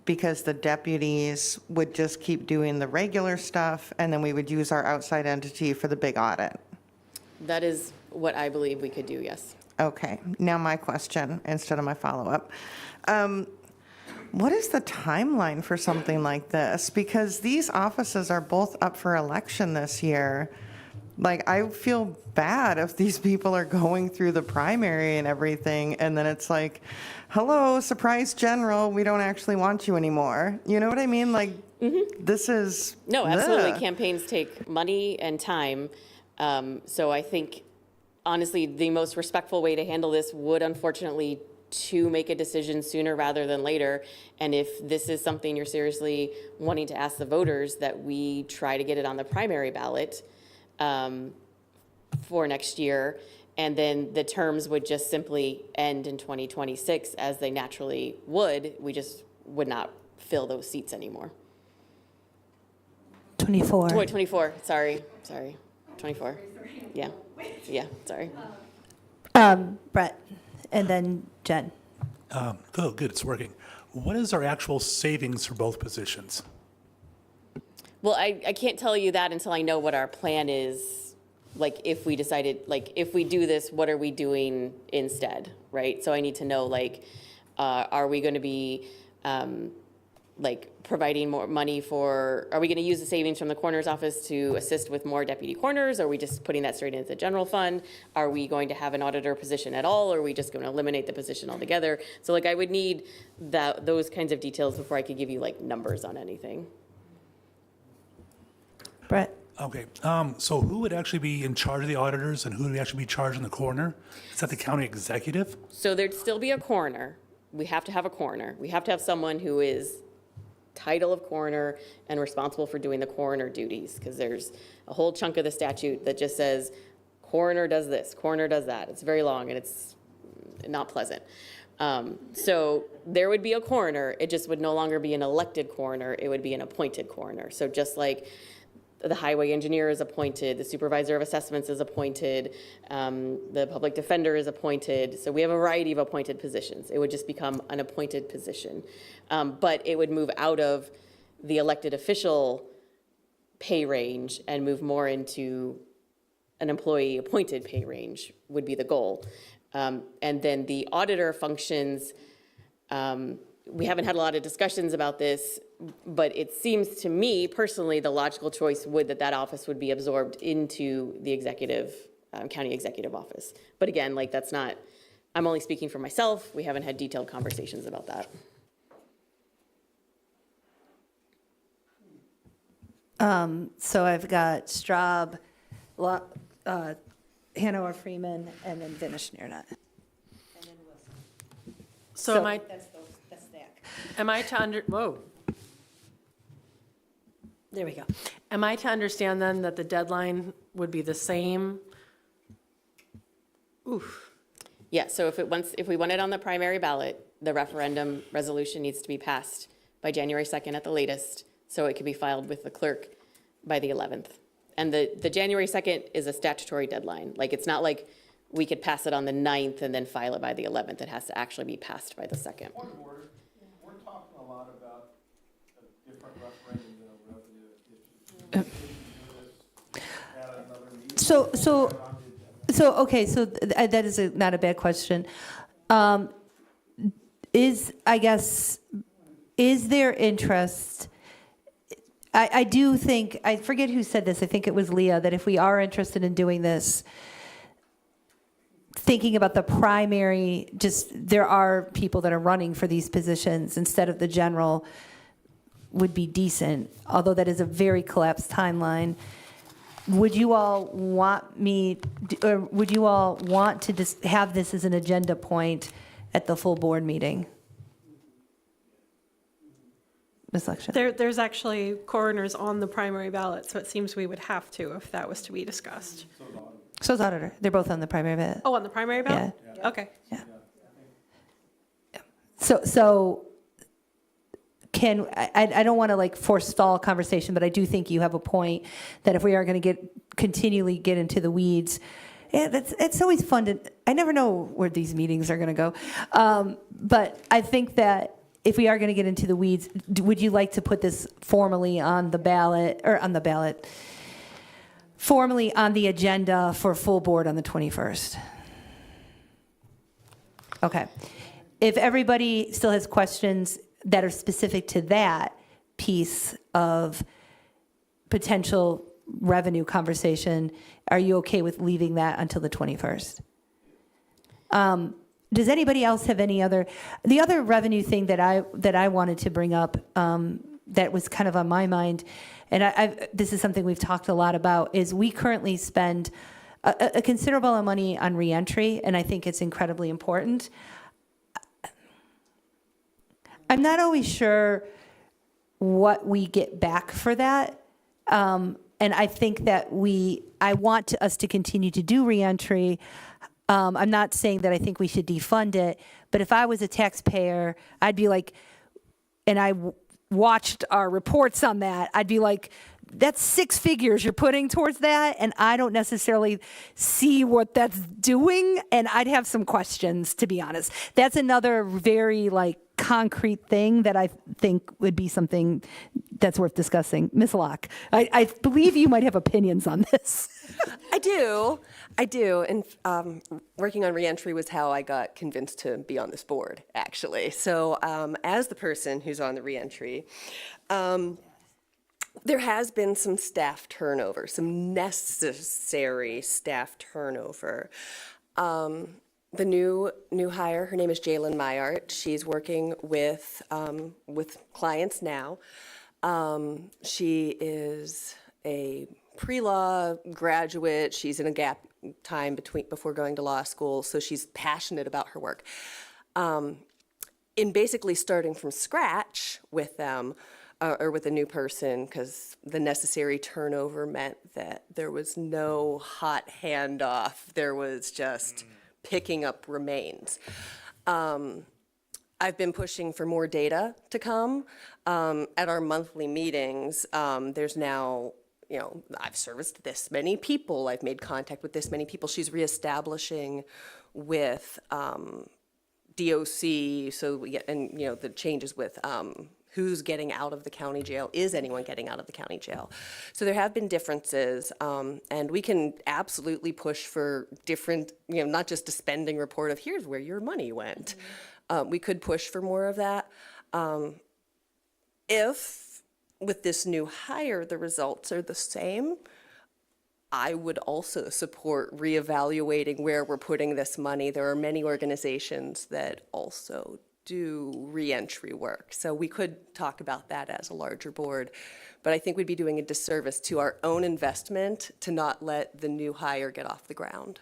because the deputies would just keep doing the regular stuff and then we would use our outside entity for the big audit. That is what I believe we could do, yes. Okay, now my question instead of my follow-up. What is the timeline for something like this? Because these offices are both up for election this year. I feel bad if these people are going through the primary and everything, and then it's like, hello, surprise general, we don't actually want you anymore. You know what I mean? This is... No, absolutely. Campaigns take money and time. So I think, honestly, the most respectful way to handle this would, unfortunately, to make a decision sooner rather than later. And if this is something you're seriously wanting to ask the voters, that we try to get it on the primary ballot for next year, and then the terms would just simply end in 2026 as they naturally would. We just would not fill those seats anymore. 24. 24, sorry, 24. Yeah, sorry. Brett, and then Jen. Oh, good, it's working. What is our actual savings for both positions? Well, I can't tell you that until I know what our plan is. If we decided, if we do this, what are we doing instead, right? So I need to know, are we going to be, providing more money are we going to use the savings from the coroner's office to assist with more deputy coroners? Are we just putting that straight into the general fund? Are we going to have an auditor position at all? Or are we just going to eliminate the position altogether? So I would need those kinds of details before I could give you numbers on anything. Brett. Okay, so who would actually be in charge of the auditors and who would actually be charging the coroner? Is that the county executive? So there'd still be a coroner. We have to have a coroner. We have to have someone who is title of coroner and responsible for doing the coroner duties, because there's a whole chunk of the statute that just says coroner does this, coroner does that. It's very long and it's not pleasant. So there would be a coroner, it just would no longer be an elected coroner, it would be an appointed coroner. So just like the highway engineer is appointed, the supervisor of assessments is appointed, the public defender is appointed. So we have a variety of appointed positions. It would just become an appointed position. But it would move out of the elected official pay range and move more into an employee appointed pay range would be the goal. And then the auditor functions, we haven't had a lot of discussions about this, but it seems to me personally the logical choice would that office would be absorbed into the executive, county executive office. But again, like that's not, I'm only speaking for myself. We haven't had detailed conversations about that. So I've got Straub, Hanover Freeman, and then Vinish Nearnut. So am I, That's the stack. am I to whoa. There we go. Am I to understand then that the deadline would be the same? Oof. Yeah, so if we want it on the primary ballot, the referendum resolution needs to be passed by January 2nd at the latest, so it can be filed with the clerk by the 11th. And the January 2nd is a statutory deadline. Like, it's not like we could pass it on the 9th and then file it by the 11th. It has to actually be passed by the 2nd. Point of order, we're talking a lot about a different referendum than a revenue issue. At another meeting. Okay, so that is not a bad question. Is there interest? I do think, I forget who said this, I think it was Leah, that if we are interested in doing this, thinking about the primary, just there are people that are running for these positions instead of the general would be decent, although that is a very collapsed timeline. Would you all want me, or would you all want to just have this as an agenda point at the full board meeting? Ms. Lection? There's actually coroners on the primary ballot, so it seems we would have to if that was to be discussed. So is auditor. They're both on the primary ballot. Oh, on the primary ballot? Yeah. Okay. So can, I don't want to like forestall conversation, but I do think you have a point that if we are going to continually get into the weeds, yeah, it's always fun to, I never know where these meetings are going to go. But I think that if we are going to get into the weeds, would you like to put this formally on the ballot, formally on the agenda for full board on the 21st? Okay. If everybody still has questions that are specific to that piece of potential revenue conversation, are you okay with leaving that until the 21st? Does anybody else have any other, the other revenue thing that I wanted to bring up that was kind of on my mind, and this is something we've talked a lot about, is we currently spend a considerable amount of money on reentry, and I think it's incredibly important. I'm not always sure what we get back for that. And I think that I want us to continue to do reentry. I'm not saying that I think we should defund it, but if I was a taxpayer, I'd be like, and I watched our reports on that, I'd be like, that's 6 figures you're putting towards that, and I don't necessarily see what that's doing, and I'd have some questions, to be honest. That's another very concrete thing that I think would be something that's worth discussing. Ms. Locke, I believe you might have opinions on this. I do. And working on reentry was how I got convinced to be on this board, actually. So as the person who's on the reentry, there has been some staff turnover, some necessary staff turnover. The new hire, her name is Jalen Myart. She's working with clients now. She is a pre-law graduate. She's in a gap time before going to law school, so she's passionate about her work. In basically starting from scratch with them, or with a new person, because the necessary turnover meant that there was no hot handoff. There was just picking up remains. I've been pushing for more data to come. At our monthly meetings, there's now, I've serviced this many people, I've made contact with this many people. She's reestablishing with DOC, so we get, and the changes with who's getting out of the county jail, is anyone getting out of the county jail? So there have been differences, and we can absolutely push for different, not just a spending report of here's where your money went. We could push for more of that. If with this new hire the results are the same, I would also support reevaluating where we're putting this money. There are many organizations that also do reentry work. So we could talk about that as a larger board. But I think we'd be doing a disservice to our own investment to not let the new hire get off the ground.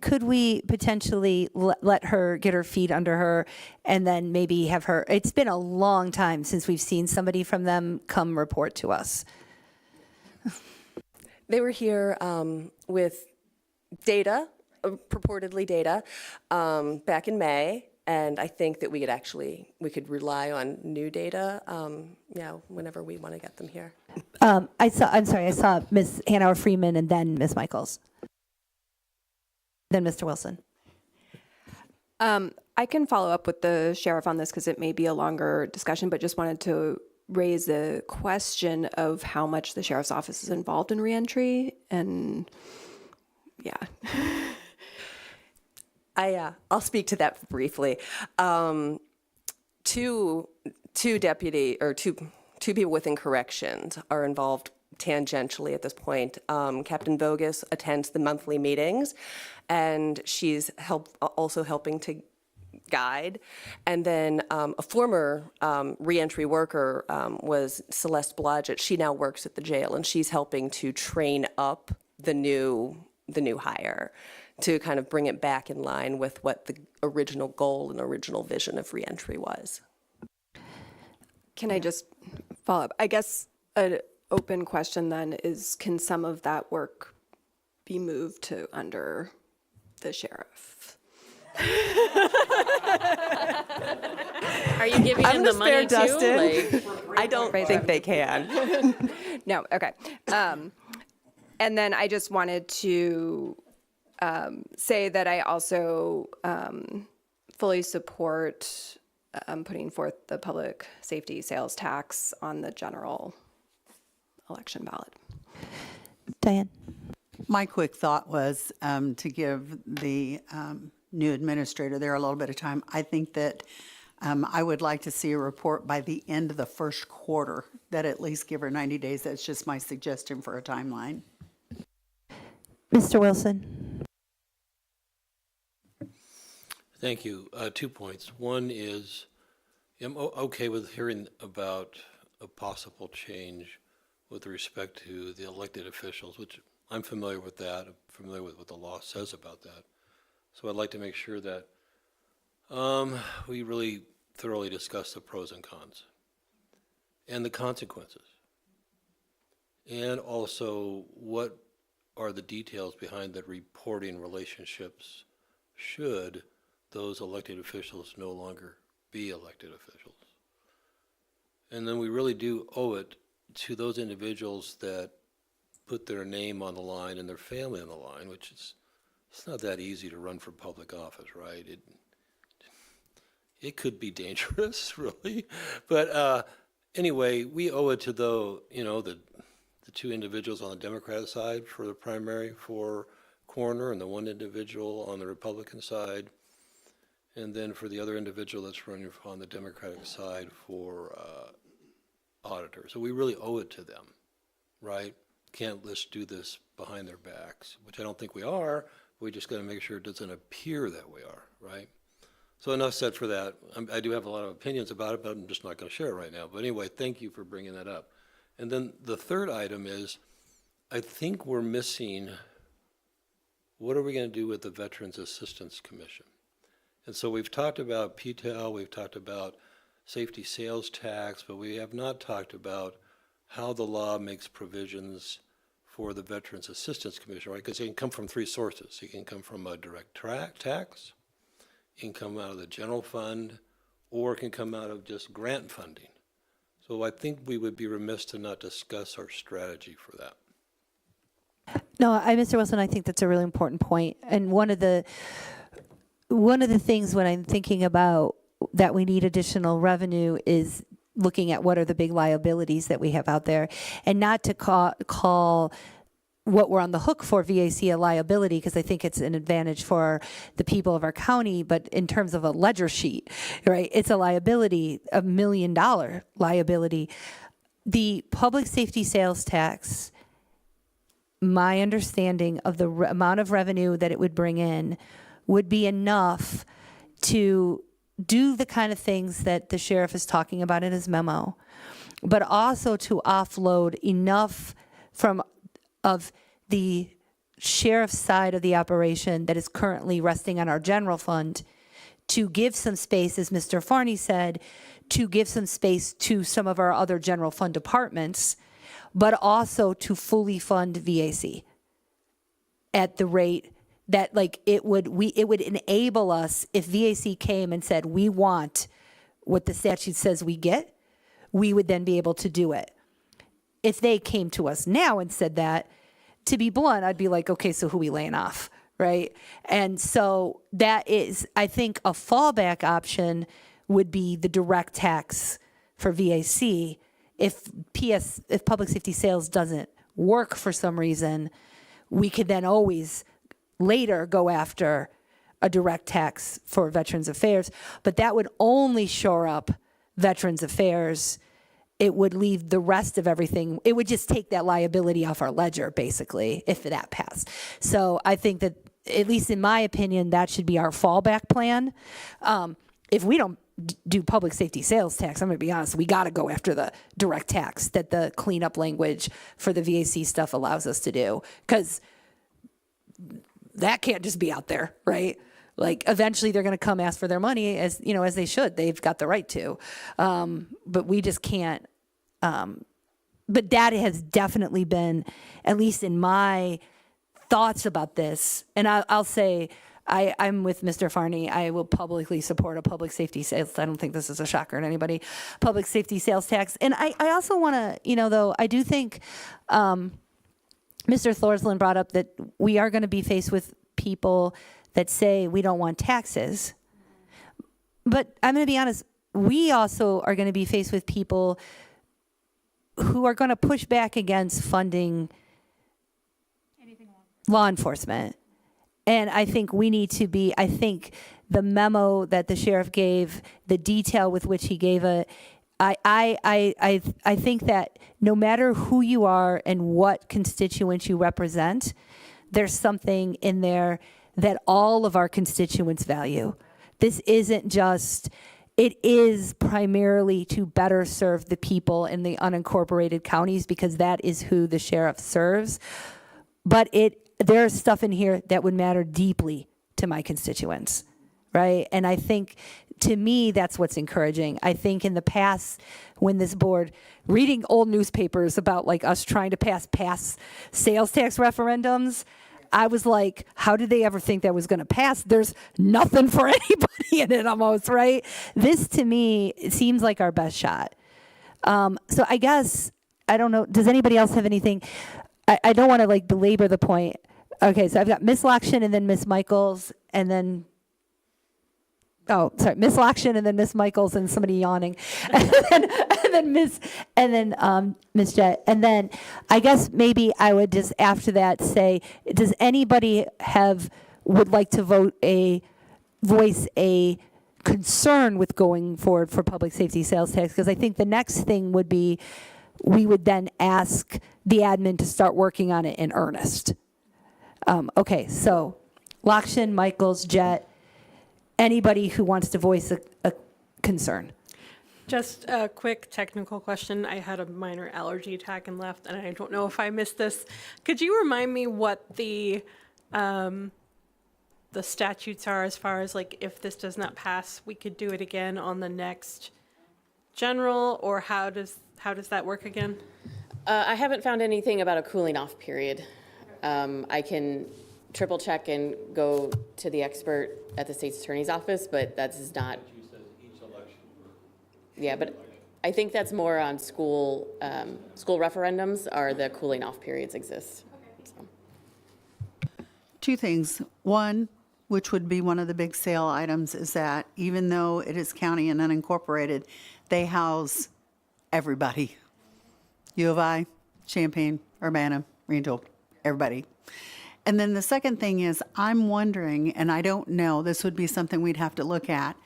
Could we potentially let her get her feet under her and then maybe have her, it's been a long time since we've seen somebody from them come report to us. They were here with data, purportedly data, back in May. And I think that we could rely on new data, whenever we want to get them here. I saw Ms. Hanauer Freeman and then Ms. Michaels. Then Mr. Wilson. I can follow up with the sheriff on this because it may be a longer discussion, but just wanted to raise the question of how much the sheriff's office is involved in reentry, and I'll speak to that briefly. Two people within corrections are involved tangentially at this point. Captain Bogus attends the monthly meetings, and she's also helping to guide. And then a former reentry worker was Celeste Blodgett. She now works at the jail, and she's helping to train up the new hire to kind of bring it back in line with what the original goal and original vision of reentry was. Can I just follow up? I guess an open question then is, can some of that work be moved to under the sheriff? Are you giving him the money too? Dustin. I don't think they can. No, okay. And then I just wanted to say that I also fully support putting forth the public safety sales tax on the general election ballot. Diane. My quick thought was to give the new administrator there a little bit of time. I think that I would like to see a report by the end of the first quarter, that at least give her 90 days. That's just my suggestion for a timeline. Mr. Wilson. Thank you. 2 points. One is, I'm okay with hearing about a possible change with respect to the elected officials, which I'm familiar with that. I'm familiar with what the law says about that. So I'd like to make sure that we really thoroughly discuss the pros and cons and the consequences. And also, what are the details behind the reporting relationships should those elected officials no longer be elected officials? And then we really do owe it to those individuals that put their name on the line and their family on the line, which is, it's not that easy to run for public office, right? It could be dangerous, really. But anyway, we owe it to the two individuals on the Democratic side for the primary for coroner, and the one individual on the Republican side, and then for the other individual that's running on the Democratic side for auditor. So we really owe it to them, right? Can't just do this behind their backs, which I don't think we are. We just got to make sure it doesn't appear that we are, right? So enough said for that. I do have a lot of opinions about it, but I'm just not going to share it right now. But anyway, thank you for bringing that up. And then the third item is, I think we're missing, what are we going to do with the Veterans Assistance Commission? And so we've talked about PTEL, we've talked about safety sales tax, but we have not talked about how the law makes provisions for the Veterans Assistance Commission, right? Because it can come from three sources. It can come from a direct tax, it can come out of the general fund, or it can come out of just grant funding. So I think we would be remiss to not discuss our strategy for that. No, Mr. Wilson, I think that's a really important point. And one of the things when I'm thinking about that we need additional revenue is looking at what are the big liabilities that we have out there, and not to call what we're on the hook for VAC a liability, because I think it's an advantage for the people of our county, but in terms of a ledger sheet, right, it's a liability, $1 million liability. The public safety sales tax, my understanding of the amount of revenue that it would bring in would be enough to do the kind of things that the sheriff is talking about in his memo, but also to offload enough of the sheriff's side of the operation that is currently resting on our general fund to give some space, as Mr. Farney said, to give some space to some of our other general fund departments, but also to fully fund VAC at the rate that, like, it would enable us, if VAC came and said, we want what the statute says we get, we would then be able to do it. If they came to us now and said that, to be blunt, I'd be like, okay, so who we laying off, right? And so that is, I think, a fallback option would be the direct tax for VAC. If public safety sales doesn't work for some reason, we could then always later go after a direct tax for Veterans Affairs, but that would only shore up Veterans Affairs. It would leave the rest of everything. It would just take that liability off our ledger, basically, if that passed. So I think that, at least in my opinion, that should be our fallback plan. If we don't do public safety sales tax, I'm going to be honest, we got to go after the direct tax that the cleanup language for the VAC stuff allows us to do, because that can't just be out there, right? Like, eventually they're going to come ask for their money, as you know, as they should. They've got the right to, but we just can't. But that has definitely been, at least in my thoughts about this, and I'll say I'm with Mr. Farney. I will publicly support a public safety sales. I don't think this is a shocker to anybody. Public safety sales tax, and I also want to, though, I do think Mr. Thorsland brought up that we are going to be faced with people that say we don't want taxes. But I'm going to be honest, we also are going to be faced with people who are going to push back against funding law enforcement. And I think we need to be, I think the memo that the sheriff gave, the detail with which he gave it, I think that no matter who you are and what constituents you represent, there's something in there that all of our constituents value. This isn't just, it is primarily to better serve the people in the unincorporated counties, because that is who the sheriff serves. But there's stuff in here that would matter deeply to my constituents, right? And I think, to me, that's what's encouraging. I think in the past, when this board, reading old newspapers about like us trying to pass sales tax referendums, I was like, how did they ever think that was going to pass? There's nothing for anybody in it almost, right? This, to me, it seems like our best shot. So I guess, I don't know, does anybody else have anything? I don't want to like belabor the point. Okay, so I've got Miss Lakshin and then Miss Michaels and then, Miss Lakshin and then Miss Michaels and somebody yawning. Miss Jet. And then I guess maybe I would just after that say, does anybody would like to voice a concern with going forward for public safety sales tax? Because I think the next thing would be, we would then ask the admin to start working on it in earnest. Okay, so Lakshin, Michaels, Jet, anybody who wants to voice a concern. Just a quick technical question. I had a minor allergy attack and left, and I don't know if I missed this. Could you remind me what the statutes are, as far as like, if this does not pass, we could do it again on the next general, or how does that work again? I haven't found anything about a cooling off period. I can triple check and go to the expert at the state's attorney's office, but that's not. Yeah, but I think that's more on school referendums are the cooling off periods exist. So. Two things. One, which would be one of the big sale items, is that even though it is county and unincorporated, they house everybody. U of I, Champaign, Urbana, Regional, everybody. And then the second thing is, I'm wondering, and I don't know, this would be something we'd have to look at,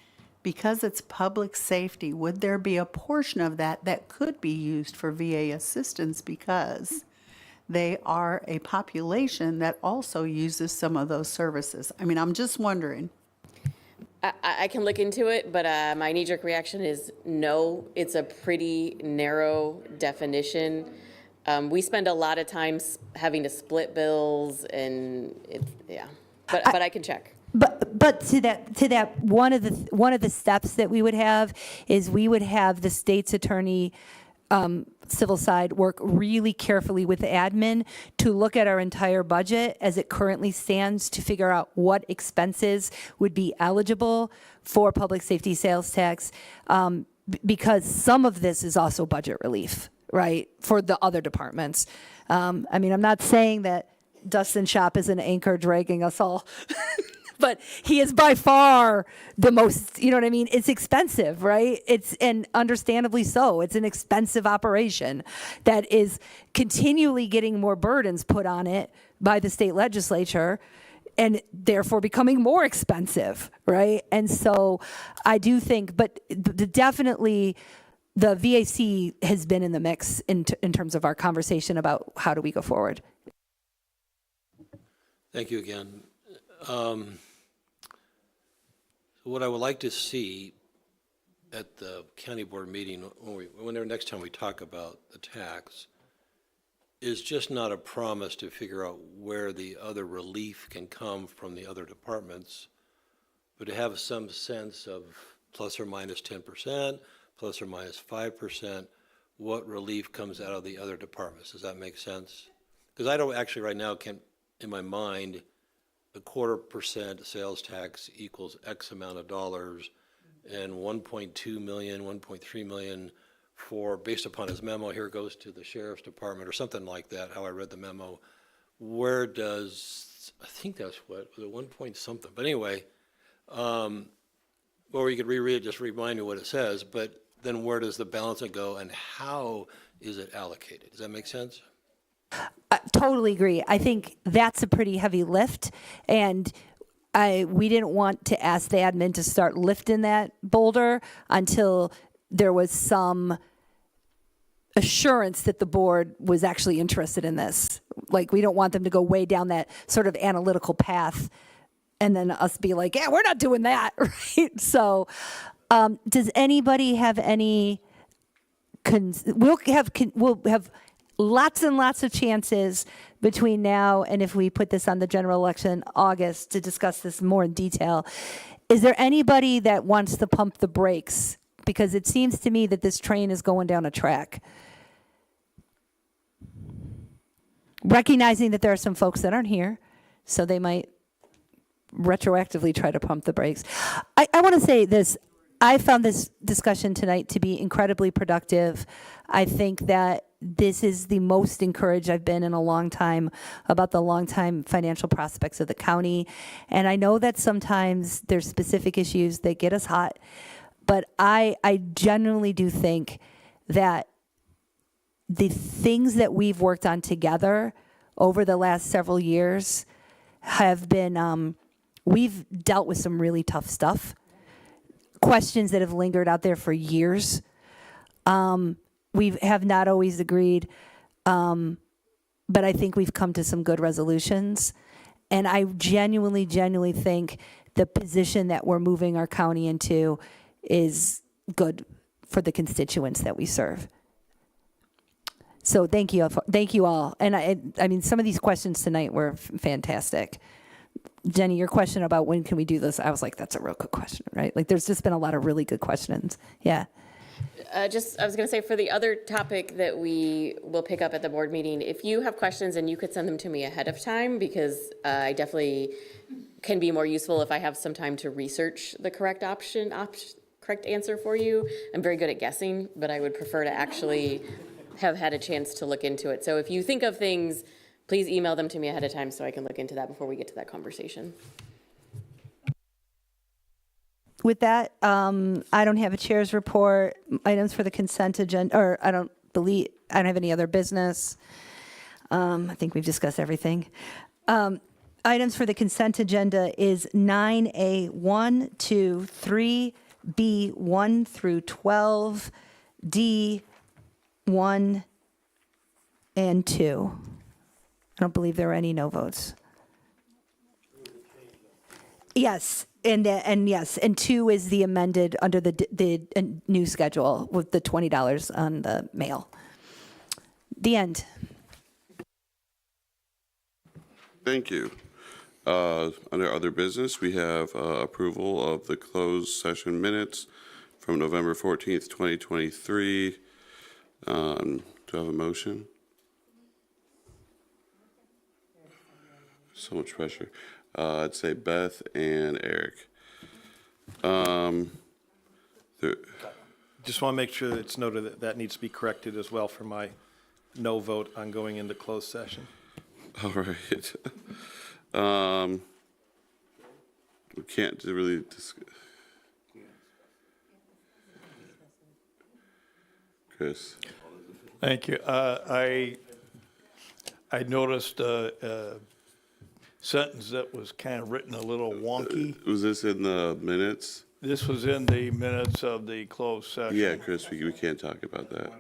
because it's public safety, would there be a portion of that that could be used for VA assistance because they are a population that also uses some of those services? I mean, I'm just wondering. I can look into it, but my knee-jerk reaction is no. It's a pretty narrow definition. We spend a lot of time having to split bills, and but I can check. But to that one of the steps that we would have is we would have the state's attorney civil side work really carefully with admin to look at our entire budget as it currently stands to figure out what expenses would be eligible for public safety sales tax, because some of this is also budget relief, right, for the other departments. I mean, I'm not saying that Dustin Shop is an anchor dragging us all. But he is by far the most, you know what I mean? It's expensive, right? And understandably so. It's an expensive operation that is continually getting more burdens put on it by the state legislature and therefore becoming more expensive, right? And so I do think, but definitely the VAC has been in the mix in terms of our conversation about how do we go forward. Thank you again. What I would like to see at the county board meeting, whenever next time we talk about the tax, is just not a promise to figure out where the other relief can come from the other departments, but to have some sense of plus or minus 10%, plus or minus 5%, what relief comes out of the other departments. Does that make sense? Because I don't actually right now can, in my mind, a 0.25% sales tax equals X amount of dollars, and 1.2 million, 1.3 million for, based upon his memo, here goes to the sheriff's department or something like that, how I read the memo. Where does, I think that's what, was it 1 point something? But anyway, or you could reread it, just remind me what it says, but then where does the balance go and how is it allocated? Does that make sense? I totally agree. I think that's a pretty heavy lift, and we didn't want to ask the admin to start lifting that boulder until there was some assurance that the board was actually interested in this. Like, we don't want them to go way down that sort of analytical path and then us be like, yeah, we're not doing that, right? So does anybody have any, we'll have lots and lots of chances between now and if we put this on the general election August to discuss this more in detail. Is there anybody that wants to pump the brakes? Because it seems to me that this train is going down a track. Recognizing that there are some folks that aren't here, so they might retroactively try to pump the brakes. I want to say this. I found this discussion tonight to be incredibly productive. I think that this is the most encouraged I've been in a long time about the long-time financial prospects of the county. And I know that sometimes there's specific issues that get us hot, but I genuinely do think that the things that we've worked on together over the last several years have been, we've dealt with some really tough stuff, questions that have lingered out there for years. We have not always agreed, but I think we've come to some good resolutions. And I genuinely think the position that we're moving our county into is good for the constituents that we serve. So thank you all. And I mean, some of these questions tonight were fantastic. Jenny, your question about when can we do this, I was like, that's a real good question, right? Like, there's just been a lot of really good questions. Yeah. I was going to say, for the other topic that we will pick up at the board meeting, if you have questions, and you could send them to me ahead of time, because I definitely can be more useful if I have some time to research the correct correct answer for you. I'm very good at guessing, but I would prefer to actually have had a chance to look into it. So if you think of things, please email them to me ahead of time so I can look into that before we get to that conversation. With that, I don't have a chair's report, items for the consent agenda, or I don't have any other business. I think we've discussed everything. Items for the consent agenda is 9A 1, 2, 3, B 1 through 12, D 1 and 2. I don't believe there are any no votes. Yes, and yes, and 2 is the amended under the new schedule with the $20 on the mail. The end. Thank you. Under other business, we have approval of the closed session minutes from November 14th, 2023. Do I have a motion? So much pressure. I'd say Beth and Eric. Just want to make sure that it's noted that that needs to be corrected as well for my no vote on going into closed session. All right. We can't really discuss. Chris. Thank you. I noticed a sentence that was kind of written a little wonky. Was this in the minutes? This was in the minutes of the closed session. Yeah, Chris, we can't talk about that.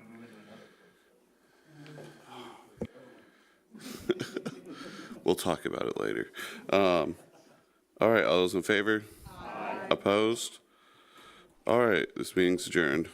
We'll talk about it later. All right, all those in favor? Aye. Opposed? All right, this meeting's adjourned.